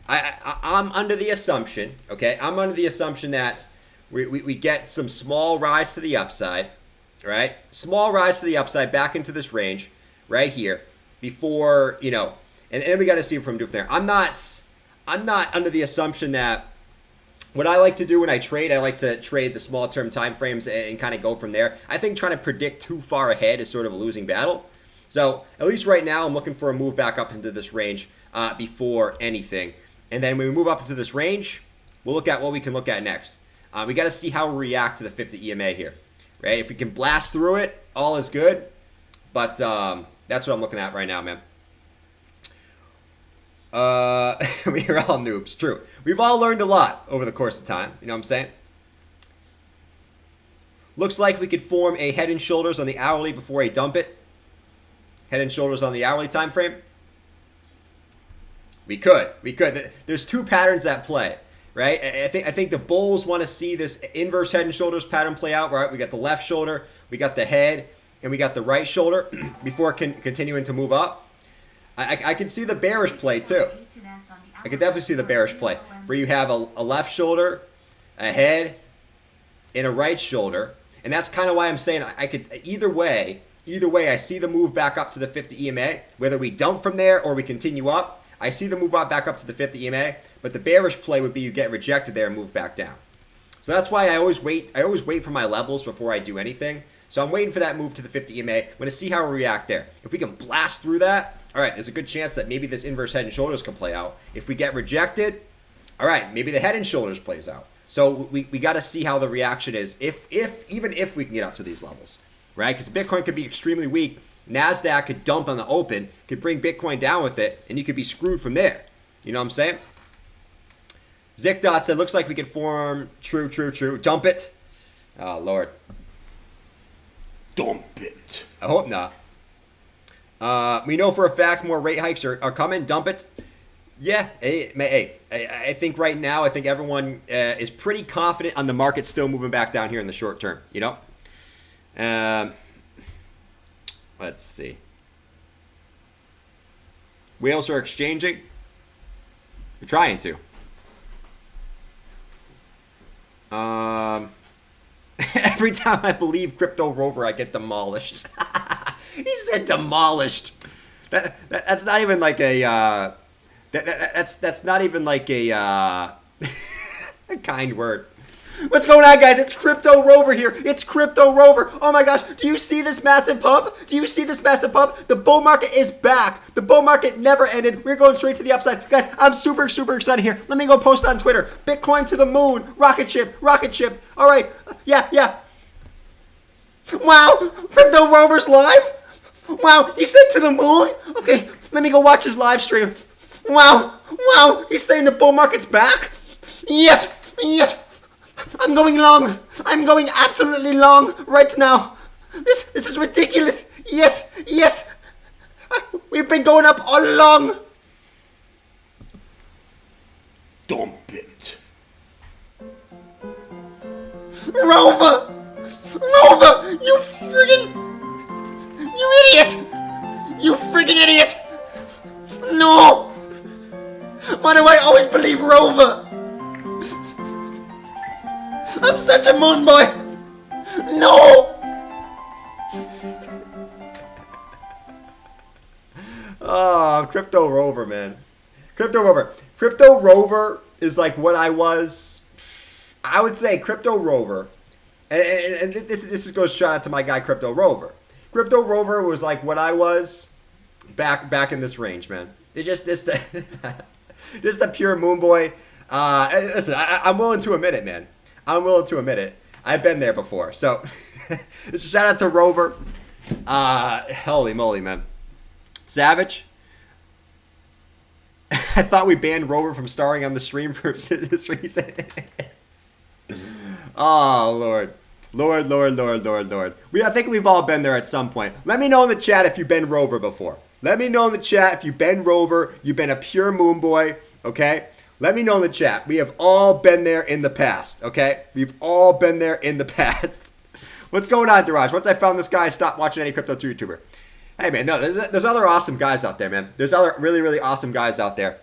I'm under the assumption, okay? That we get some small rise to the upside, right? Small rise to the upside back into this range right here before, and then we got to see if I'm doing from there. I'm not under the assumption that what I like to do when I like to trade the small term time frames and kind of go from there. I think trying to predict too far ahead is sort of a losing battle. So at least right now, I'm looking for a move back up into this range before anything. And then when we move up into this range, we'll look at what we can look at next. We got to see how we react to the 50 EMA here, right? If we can blast through it, all is good. But that's what I'm looking at right now, man. We are all noobs, true. We've all learned a lot over the course of time. You know what I'm saying? Looks like we could form a head and shoulders on the hourly before I dump it. Head and shoulders on the hourly time frame. We could. There's two patterns at play, right? I think the bulls want to see this inverse head and shoulders pattern play out, right? We got the left shoulder, we got the head, and we got the right shoulder before continuing to move up. I can see the bearish play too. I can definitely see the bearish play where you have a left shoulder, a head, and a right shoulder. And that's kind of why I'm saying I could either way, I see the move back up to the 50 EMA, whether we dump from there or we continue up. I see the move back up to the 50 EMA, but the bearish play would be you get rejected there and move back down. So that's why I always wait for my levels before I do anything. So I'm waiting for that move to the 50 EMA. I'm going to see how we react there. If we can blast through that, all right, there's a good chance that maybe this inverse head and shoulders can play out. If we get rejected, All right, maybe the head and shoulders plays out. So we got to see how the reaction is even if we can get up to these levels, right? Because Bitcoin could be extremely weak. NASDAQ could dump on the open, could bring Bitcoin down with it, and you could be screwed from there. You know what I'm saying? ZickDot said, looks like we can form. True. Dump it. Oh, Lord. Dump it. I hope not. We know for a fact more rate hikes are coming. Dump it. Yeah. Hey, I think right now, I think everyone is pretty confident on the market still moving back down here in the short term. You know? Let's see. Whales are exchanging. We're trying to. Every time I believe Crypto Rover, I get demolished. He said demolished. That's not even like a. That's not even like a a kind word. What's going on, guys? It's Crypto Rover here. It's Crypto Rover. Oh my gosh. Do you see this massive pump? Do you see this massive pump? The bull market is back. The bull market never ended. We're going straight to the upside. Guys, I'm super excited here. Let me go post on Twitter. Bitcoin to the moon. Rocket ship. All right. Yeah. Wow. Crypto Rover's live? Wow. He said to the moon? Okay. Let me go watch his live stream. Wow. He's saying the bull market's back? Yes. I'm going long. I'm going absolutely long right now. This is ridiculous. Yes. We've been going up all along. Dump it. Rover, you friggin' idiot. No. Why do I always believe Rover? I'm such a moon boy. No. Oh, Crypto Rover, man. Crypto Rover is like what I was. I would say Crypto Rover, and this goes shout out to my guy Crypto Rover. Crypto Rover was like what I was back in this range, man. It's just just a pure moon boy. Listen, I'm willing to admit it, man. I'm willing to admit it. I've been there before. So, shout out to Rover. Holy moly, man. Savage. I thought we banned Rover from starring on the stream for this reason. Oh, Lord. Lord. I think we've all been there at some point. Let me know in the chat if you've been Rover before. Let me know in the chat if you've been Rover. You've been a pure moon boy. Okay? Let me know in the chat. We have all been there in the past, okay? We've all been there in the past. What's going on, Daraj? Once I found this guy, I stopped watching any crypto YouTuber. Hey, man, no, there's other awesome guys out there, man. There's other really awesome guys out there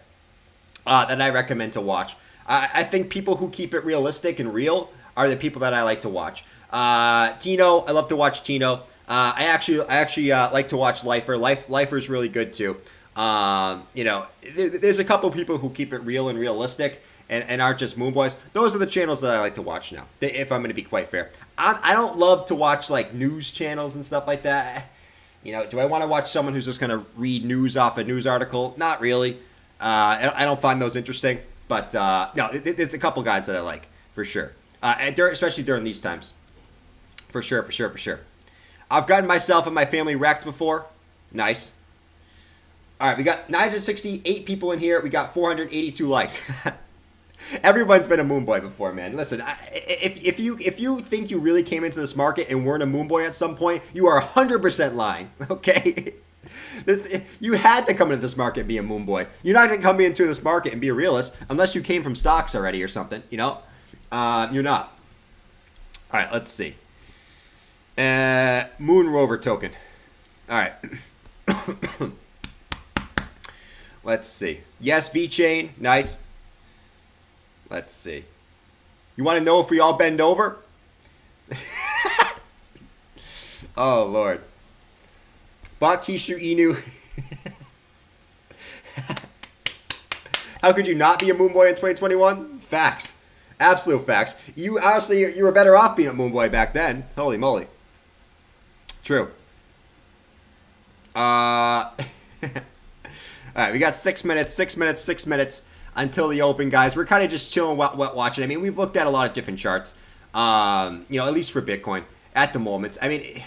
that I recommend to watch. I think people who keep it realistic and real are the people that I like to watch. Tino, I love to watch Tino. I actually like to watch Lifer. Lifer's really good, too. You know, there's a couple people who keep it real and realistic and aren't just moon boys. Those are the channels that I like to watch now, if I'm going to be quite fair. I don't love to watch like news channels and stuff like that. You know, do I want to watch someone who's just going to read news off a news article? Not really. I don't find those interesting. But no, there's a couple guys that I like for sure, especially during these times. For sure. I've gotten myself and my family wrecked before. Nice. All right, we got 968 people in here. We got 482 likes. Everyone's been a moon boy before, man. Listen, if you think you really came into this market and weren't a moon boy at some point, you are 100% lying. Okay, you had to come into this market and be a moon boy. You're not gonna come into this market and be a realist unless you came from stocks already or something. You know, you're not. All right, let's see. Moon Rover token. All right. Let's see. Yes, VeChain. Nice. Let's see. You want to know if we all bend over? Oh, Lord. Bakishu Inu. How could you not be a moon boy in 2021? Facts. Absolute facts. You honestly, you were better off being a moon boy back then. Holy moly. True. All right, we got 6 minutes. until the open, guys. We're kind of just chilling, watching. I mean, we've looked at a lot of different charts, at least for Bitcoin at the moment. I mean,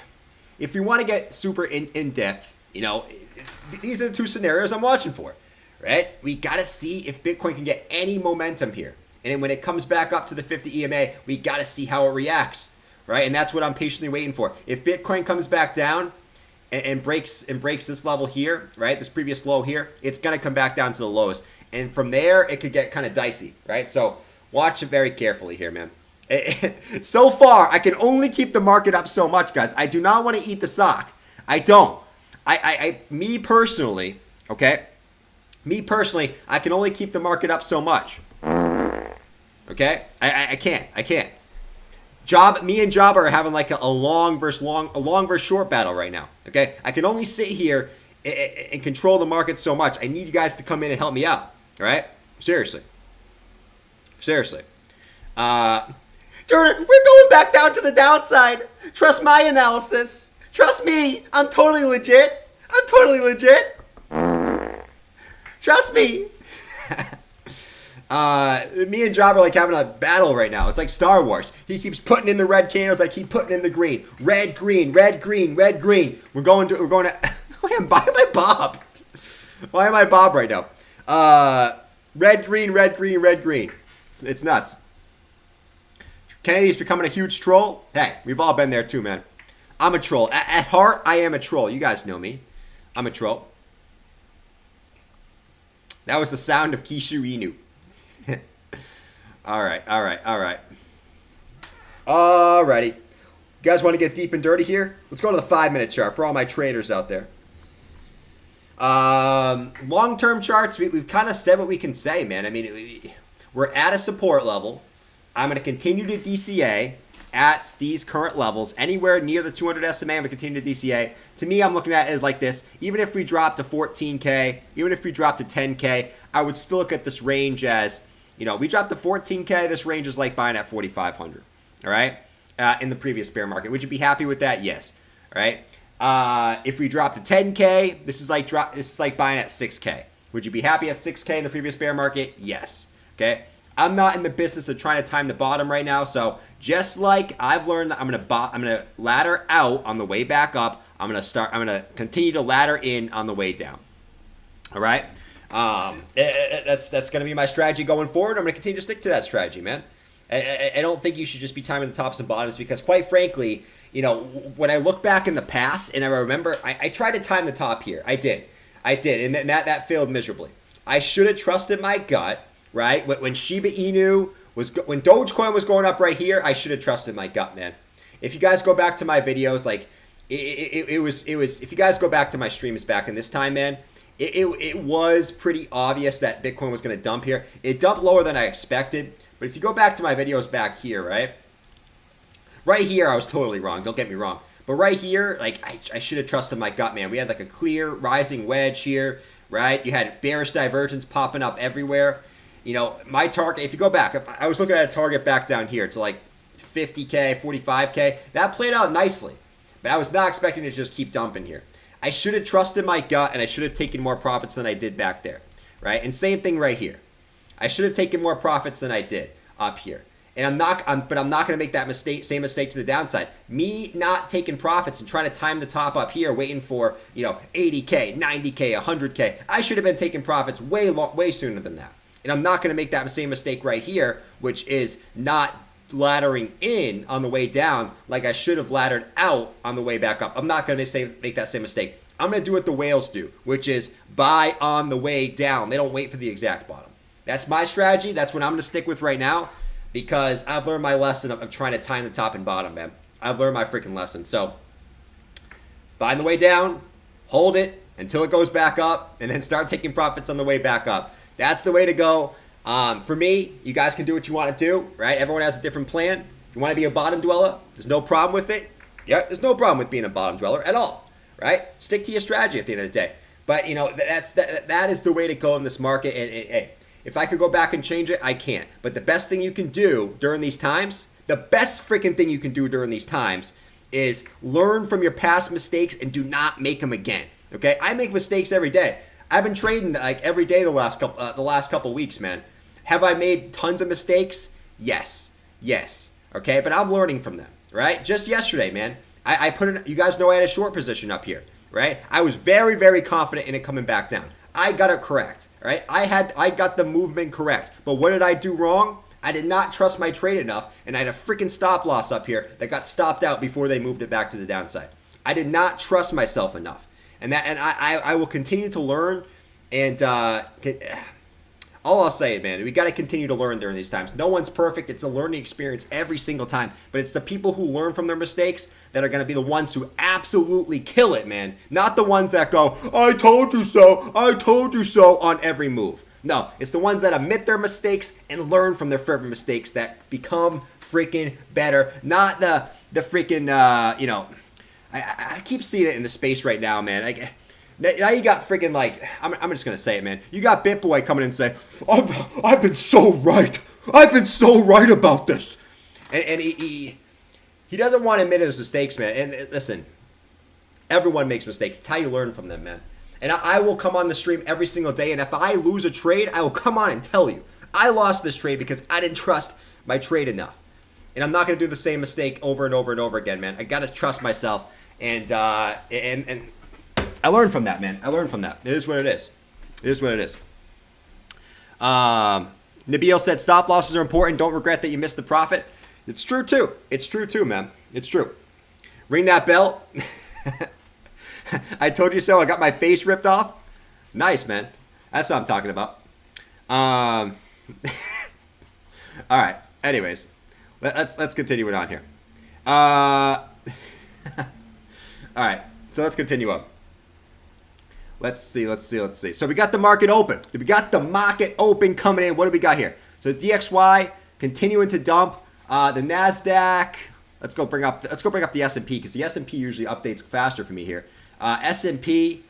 if you want to get super in depth, these are the two scenarios I'm watching for, right? We got to see if Bitcoin can get any momentum here. And then when it comes back up to the 50 EMA, we got to see how it reacts, right? And that's what I'm patiently waiting for. If Bitcoin comes back down and breaks this level here, right, this previous low here, it's going to come back down to the lows. And from there, it could get kind of dicey, right? So watch it very carefully here, man. So far, I can only keep the market up so much, guys. I do not want to eat the sock. I don't. Me personally, okay? Me personally, I can only keep the market up so much. Okay? I can't. Me and Job are having like a long versus short battle right now. Okay? I can only sit here and control the market so much. I need you guys to come in and help me out. All right? Seriously. Jordan, we're going back down to the downside. Trust my analysis. Trust me. I'm totally legit. Trust me. Me and Job are like having a battle right now. It's like Star Wars. He keeps putting in the red candles. I keep putting in the green. Red, green. We're going to. Why am I Bob? Why am I Bob right now? Red, green. It's nuts. Kennedy's becoming a huge troll. Hey, we've all been there too, man. I'm a troll. At heart, I am a troll. You guys know me. I'm a troll. That was the sound of Kishu Inu. All right. Alrighty. You guys want to get deep and dirty here? Let's go to the 5-minute chart for all my traders out there. Long-term charts, we've kind of said what we can say, man. I mean, we're at a support level. I'm going to continue to DCA at these current levels. Anywhere near the 200 SMA, I'm going to continue to DCA. To me, I'm looking at it like this. Even if we drop to 14K, even if we drop to 10K, I would still look at this range as, we dropped to 14K. This range is like buying at 4,500. All right? In the previous bear market. Would you be happy with that? Yes. All right? If we drop to 10K, this is like buying at 6K. Would you be happy at 6K in the previous bear market? Yes. Okay? I'm not in the business of trying to time the bottom right now. So just like I've learned that I'm gonna ladder out on the way back up, I'm gonna continue to ladder in on the way down. All right? That's gonna be my strategy going forward. I'm gonna continue to stick to that strategy, man. I don't think you should just be timing the tops and bottoms because, quite frankly, when I look back in the past and I remember, I tried to time the top here. I did, and that failed miserably. I should have trusted my gut, right? When Shiba Inu when Dogecoin was going up right here, I should have trusted my gut, man. If you guys go back to my videos, like it was. If you guys go back to my streams back in this time, man, it was pretty obvious that Bitcoin was going to dump here. It dumped lower than I expected. But if you go back to my videos back here, right? Right here, I was totally wrong. Don't get me wrong. But right here, like, I should have trusted my gut, man. We had like a clear rising wedge here, right? You had bearish divergence popping up everywhere. My target, if you go back, I was looking at a target back down here to like 50K, 45K. That played out nicely. But I was not expecting it to just keep dumping here. I should have trusted my gut, and I should have taken more profits than I did back there, right? And same thing right here. I should have taken more profits than I did up here. And I'm not going to make that same mistake to the downside. Me not taking profits and trying to time the top up here, waiting for, 80K, 90K, 100K. I should have been taking profits way sooner than that. And I'm not going to make that same mistake right here, which is not laddering in on the way down like I should have laddered out on the way back up. I'm not going to make that same mistake. I'm going to do what the whales do, which is buy on the way down. They don't wait for the exact bottom. That's my strategy. That's what I'm going to stick with right now because I've learned my lesson of trying to time the top and bottom, man. I've learned my freaking lesson. So, buy on the way down, hold it until it goes back up, and then start taking profits on the way back up. That's the way to go. For me, you guys can do what you want to do, right? Everyone has a different plan. If you want to be a bottom dweller, there's no problem with it. Yeah, there's no problem with being a bottom dweller at all, right? Stick to your strategy at the end of the day. But, that is the way to go in this market. And hey, if I could go back and change it, I can't. But the best thing you can do during these times, is learn from your past mistakes and do not make them again. Okay? I make mistakes every day. I've been trading like every day the last couple weeks, man. Have I made tons of mistakes? Yes. Okay, but I'm learning from them, right? Just yesterday, man, I put in. You guys know I had a short position up here, right? I was very, very confident in it coming back down. I got it correct, right? I got the movement correct. But what did I do wrong? I did not trust my trade enough, and I had a freaking stop loss up here that got stopped out before they moved it back to the downside. I did not trust myself enough, and I will continue to learn. And all I'll say, man, we got to continue to learn during these times. No one's perfect. It's a learning experience every single time. But it's the people who learn from their mistakes that are going to be the ones who absolutely kill it, man. Not the ones that go, I told you so on every move. No, it's the ones that admit their mistakes and learn from their favorite mistakes that become freaking better. Not the freaking, I keep seeing it in the space right now, man. Now you got freaking like, I'm just going to say it, man. You got BitBoy coming in and say, I've been so right. I've been so right about this. And he doesn't want to admit his mistakes, man. And listen, everyone makes mistakes. It's how you learn from them, man. And I will come on the stream every single day. And if I lose a trade, I will come on and tell you. I lost this trade because I didn't trust my trade enough. And I'm not going to do the same mistake over and over and over again, man. I got to trust myself. And I learned from that, man. I learned from that. It is what it is. It is what it is. Nabil said stop losses are important. Don't regret that you missed the profit. It's true, too. It's true, too, man. It's true. Ring that bell. I told you so. I got my face ripped off. Nice, man. That's what I'm talking about. All right. Anyways, let's continue it on here. All right. So let's continue on. Let's see. So we got the market open. We got the market open coming in. What do we got here? So DXY continuing to dump. The Nasdaq. Let's go bring up the S&P because the S&P usually updates faster for me here. S&P.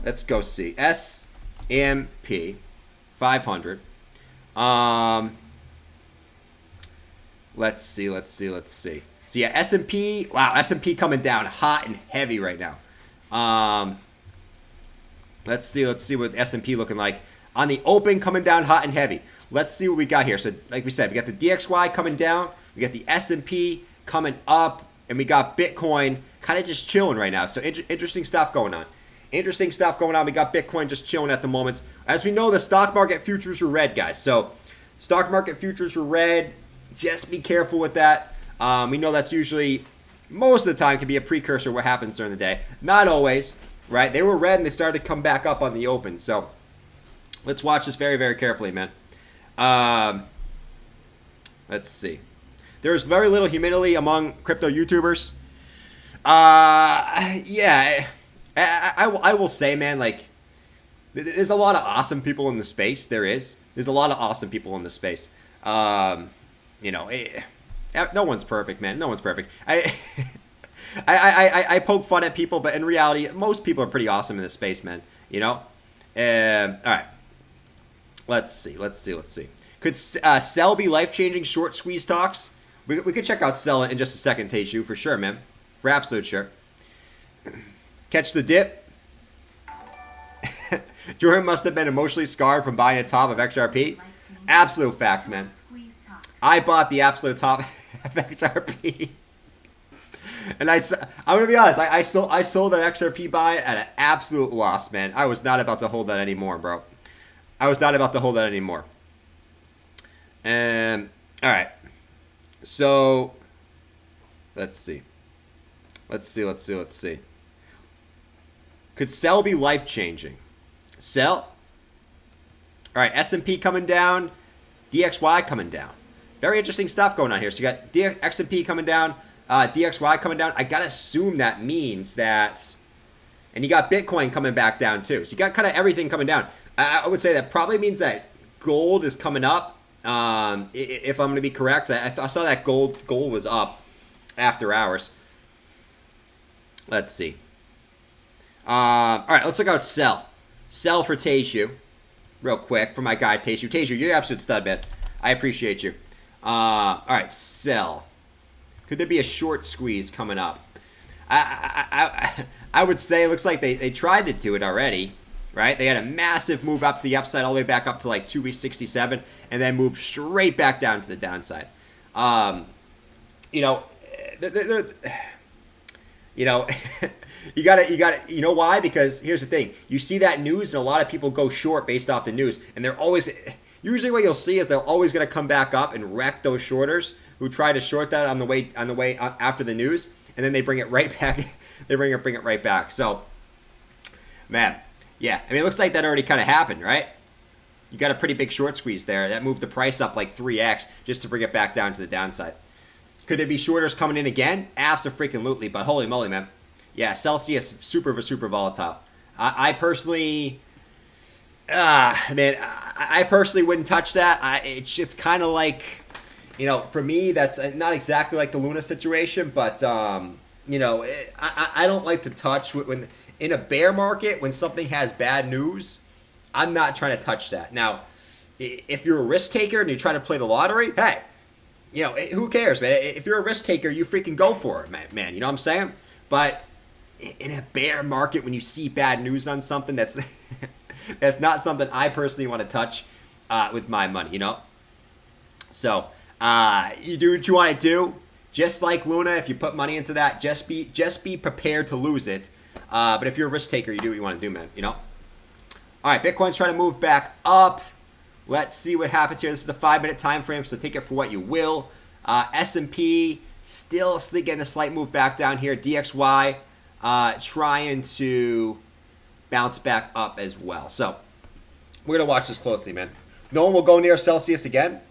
Let's go see S&P 500. Let's see. So yeah, S&P. Wow, S&P coming down hot and heavy right now. Let's see what S&P looking like. On the open, coming down hot and heavy. Let's see what we got here. So like we said, we got the DXY coming down. We got the S&P coming up. And we got Bitcoin kind of just chilling right now. So interesting stuff going on. We got Bitcoin just chilling at the moment. As we know, the stock market futures were red, guys. So stock market futures were red. Just be careful with that. We know that's usually, most of the time, can be a precursor of what happens during the day. Not always. Right, they were red and they started to come back up on the open. So let's watch this very, very carefully, man. Let's see. There's very little humility among crypto YouTubers. Yeah, I will say, man, like there's a lot of awesome people in the space. There's a lot of awesome people in the space. No one's perfect, man. No one's perfect. I poke fun at people, but in reality, most people are pretty awesome in this space, man. All right. Let's see. Could Sell be life-changing short squeeze talks? We could check out Sell in just a second, Tayshu, for sure, man. For absolute sure. Catch the dip. Jordan must have been emotionally scarred from buying a top of XRP. Absolute facts, man. I bought the absolute top of XRP. And I'm gonna be honest. I sold that XRP buy at an absolute loss, man. I was not about to hold that anymore, bro. All right. So let's see. Could Sell be life changing? Sell. All right. S&P coming down. DXY coming down. Very interesting stuff going on here. So you got S&P coming down. DXY coming down. I gotta assume that means that, and you got Bitcoin coming back down too. So you got kind of everything coming down. I would say that probably means that gold is coming up. If I'm gonna be correct, I saw that gold was up after hours. Let's see. All right, let's look out Sell for Tayshu, real quick for my guy Tayshu. Tayshu, you're an absolute stud, man. I appreciate you. All right, Sell. Could there be a short squeeze coming up? I would say it looks like they tried to do it already. right? They had a massive move up to the upside, all the way back up to like 267, and then moved straight back down to the downside. You know, you know, you gotta, you know why? Because here's the thing: you see that news, and a lot of people go short based off the news, and they're always, usually what you'll see is they're always gonna come back up and wreck those shorters who try to short that on the way after the news, and then they bring it right back. They bring it right back. So, man, yeah, I mean, it looks like that already kind of happened, right? You got a pretty big short squeeze there. That moved the price up like 3x just to bring it back down to the downside. Could there be shorters coming in again? Abso-freaking-lutely, but holy moly, man. Yeah, Celsius, super volatile. I personally, man, I personally wouldn't touch that. It's kind of like, you know, for me, that's not exactly like the Luna situation, but, you know, I don't like to touch when in a bear market, when something has bad news, I'm not trying to touch that. Now, if you're a risk taker and you're trying to play the lottery, hey, you know, who cares, man? If you're a risk taker, you freaking go for it, man. You know what I'm saying? But in a bear market, when you see bad news on something, that's that's not something I personally want to touch with my money, you know? So, you do what you want to do. Just like Luna, if you put money into that, just be prepared to lose it. But if you're a risk taker, you do what you want to do, man, you know? All right, Bitcoin's trying to move back up. Let's see what happens here. This is the 5-minute time frame, so take it for what you will. S&P still getting a slight move back down here. DXY trying to bounce back up as well. So we're going to watch this closely, man. No one will go near Celsius again.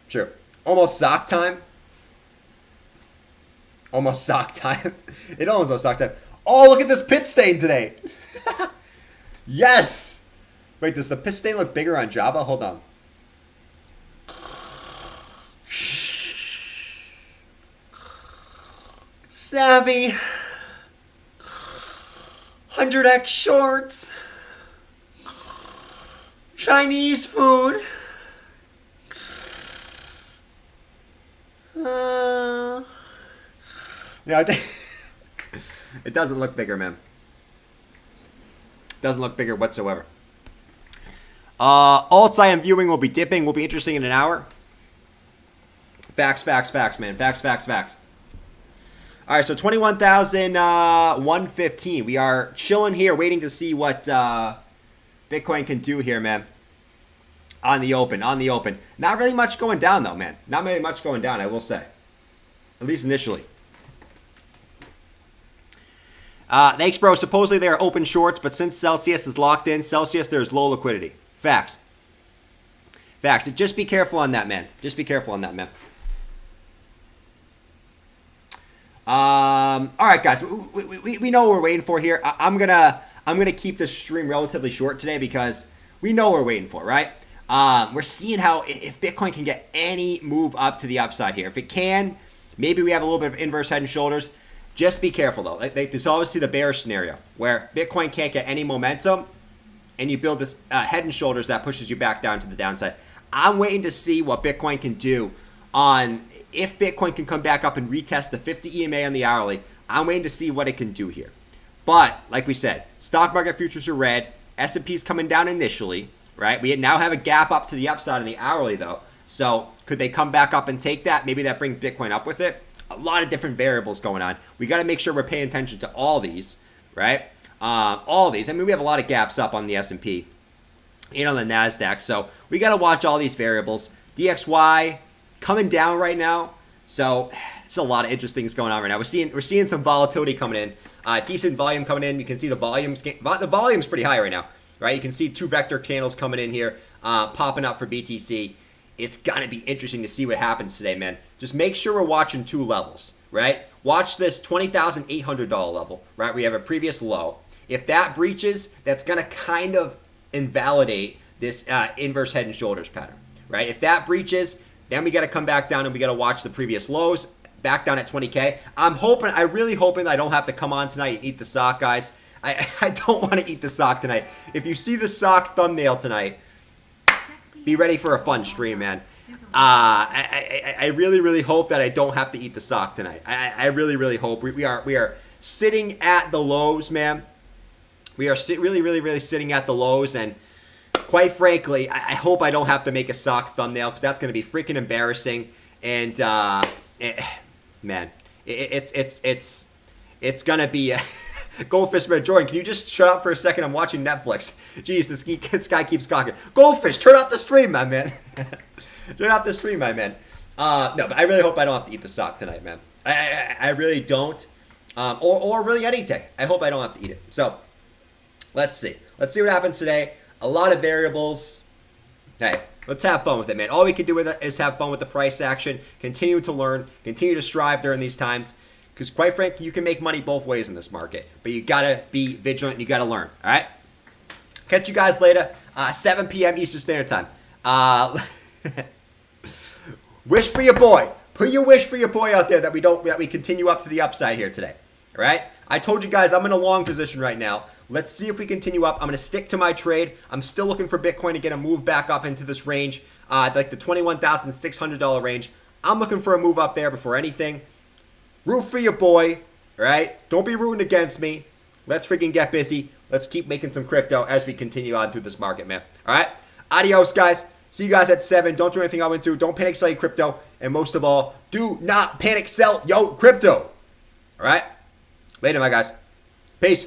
Sure. Almost sock time. Almost sock time. It almost was sock time. Oh, look at this pit stain today. Yes. Wait, does the pit stain look bigger on Java? Hold on. Savvy. 100x shorts. Chinese food. Yeah, I think it doesn't look bigger, man. It doesn't look bigger whatsoever. Alts I am viewing will be dipping. Will be interesting in an hour. Facts, man. Facts. All right, so 21,115. We are chilling here, waiting to see what Bitcoin can do here, man. On the open. Not really much going down, though, man. Not really much going down, I will say. At least initially. Thanks, bro. Supposedly they are open shorts, but since Celsius is locked in, there's low liquidity. Facts. Just be careful on that, man. All right, guys. We know what we're waiting for here. I'm gonna keep this stream relatively short today because we know what we're waiting for, right? We're seeing how if Bitcoin can get any move up to the upside here. If it can, maybe we have a little bit of inverse head and shoulders. Just be careful, though. There's obviously the bearish scenario where Bitcoin can't get any momentum, and you build this head and shoulders that pushes you back down to the downside. I'm waiting to see what Bitcoin can do on if Bitcoin can come back up and retest the 50 EMA on the hourly. I'm waiting to see what it can do here. But, like we said, stock market futures are red. S&P's coming down initially, right? We now have a gap up to the upside on the hourly, though. So could they come back up and take that? Maybe that brings Bitcoin up with it. A lot of different variables going on. We got to make sure we're paying attention to all these, right? All these. I mean, we have a lot of gaps up on the S&P and on the NASDAQ. So we got to watch all these variables. DXY coming down right now. So it's a lot of interesting things going on right now. We're seeing some volatility coming in. Decent volume coming in. You can see the volume's pretty high right now, right? You can see 2 vector candles coming in here, popping up for BTC. It's going to be interesting to see what happens today, man. Just make sure we're watching 2 levels, right? Watch this $20,800 level, right? We have a previous low. If that breaches, that's going to kind of invalidate this inverse head and shoulders pattern, right? If that breaches, then we got to come back down and we got to watch the previous lows back down at 20K. I really hoping I don't have to come on tonight and eat the sock, guys. I don't want to eat the sock tonight. If you see the sock thumbnail tonight, be ready for a fun stream, man. I really hope that I don't have to eat the sock tonight. I really hope. We are sitting at the lows, man. We are really, really, really sitting at the lows, and quite frankly, I hope I don't have to make a sock thumbnail because that's going to be freaking embarrassing. And man, it's gonna be. Goldfish, man, Jordan, can you just shut up for a second? I'm watching Netflix. Jeez, this guy keeps talking. Goldfish, turn off the stream, my man. Turn off the stream, my man. No, but I really hope I don't have to eat the sock tonight, man. I really don't. Or really any day. I hope I don't have to eat it. So, let's see. Let's see what happens today. A lot of variables. Hey, let's have fun with it, man. All we can do with it is have fun with the price action. Continue to learn. Continue to strive during these times. Because quite frankly, you can make money both ways in this market. But you got to be vigilant and you got to learn. All right? Catch you guys later. 7 p.m. Eastern Standard Time. Wish for your boy. Put your wish for your boy out there that we continue up to the upside here today. All right? I told you guys I'm in a long position right now. Let's see if we continue up. I'm going to stick to my trade. I'm still looking for Bitcoin to get a move back up into this range, like the $21,600 range. I'm looking for a move up there before anything. Root for your boy, right? Don't be rooting against me. Let's freaking get busy. Let's keep making some crypto as we continue on through this market, man. All right? Adios, guys. See you guys at 7. Don't do anything I went to. Don't panic sell your crypto. And most of all, do not panic sell yo crypto. All right? Later, my guys. Peace.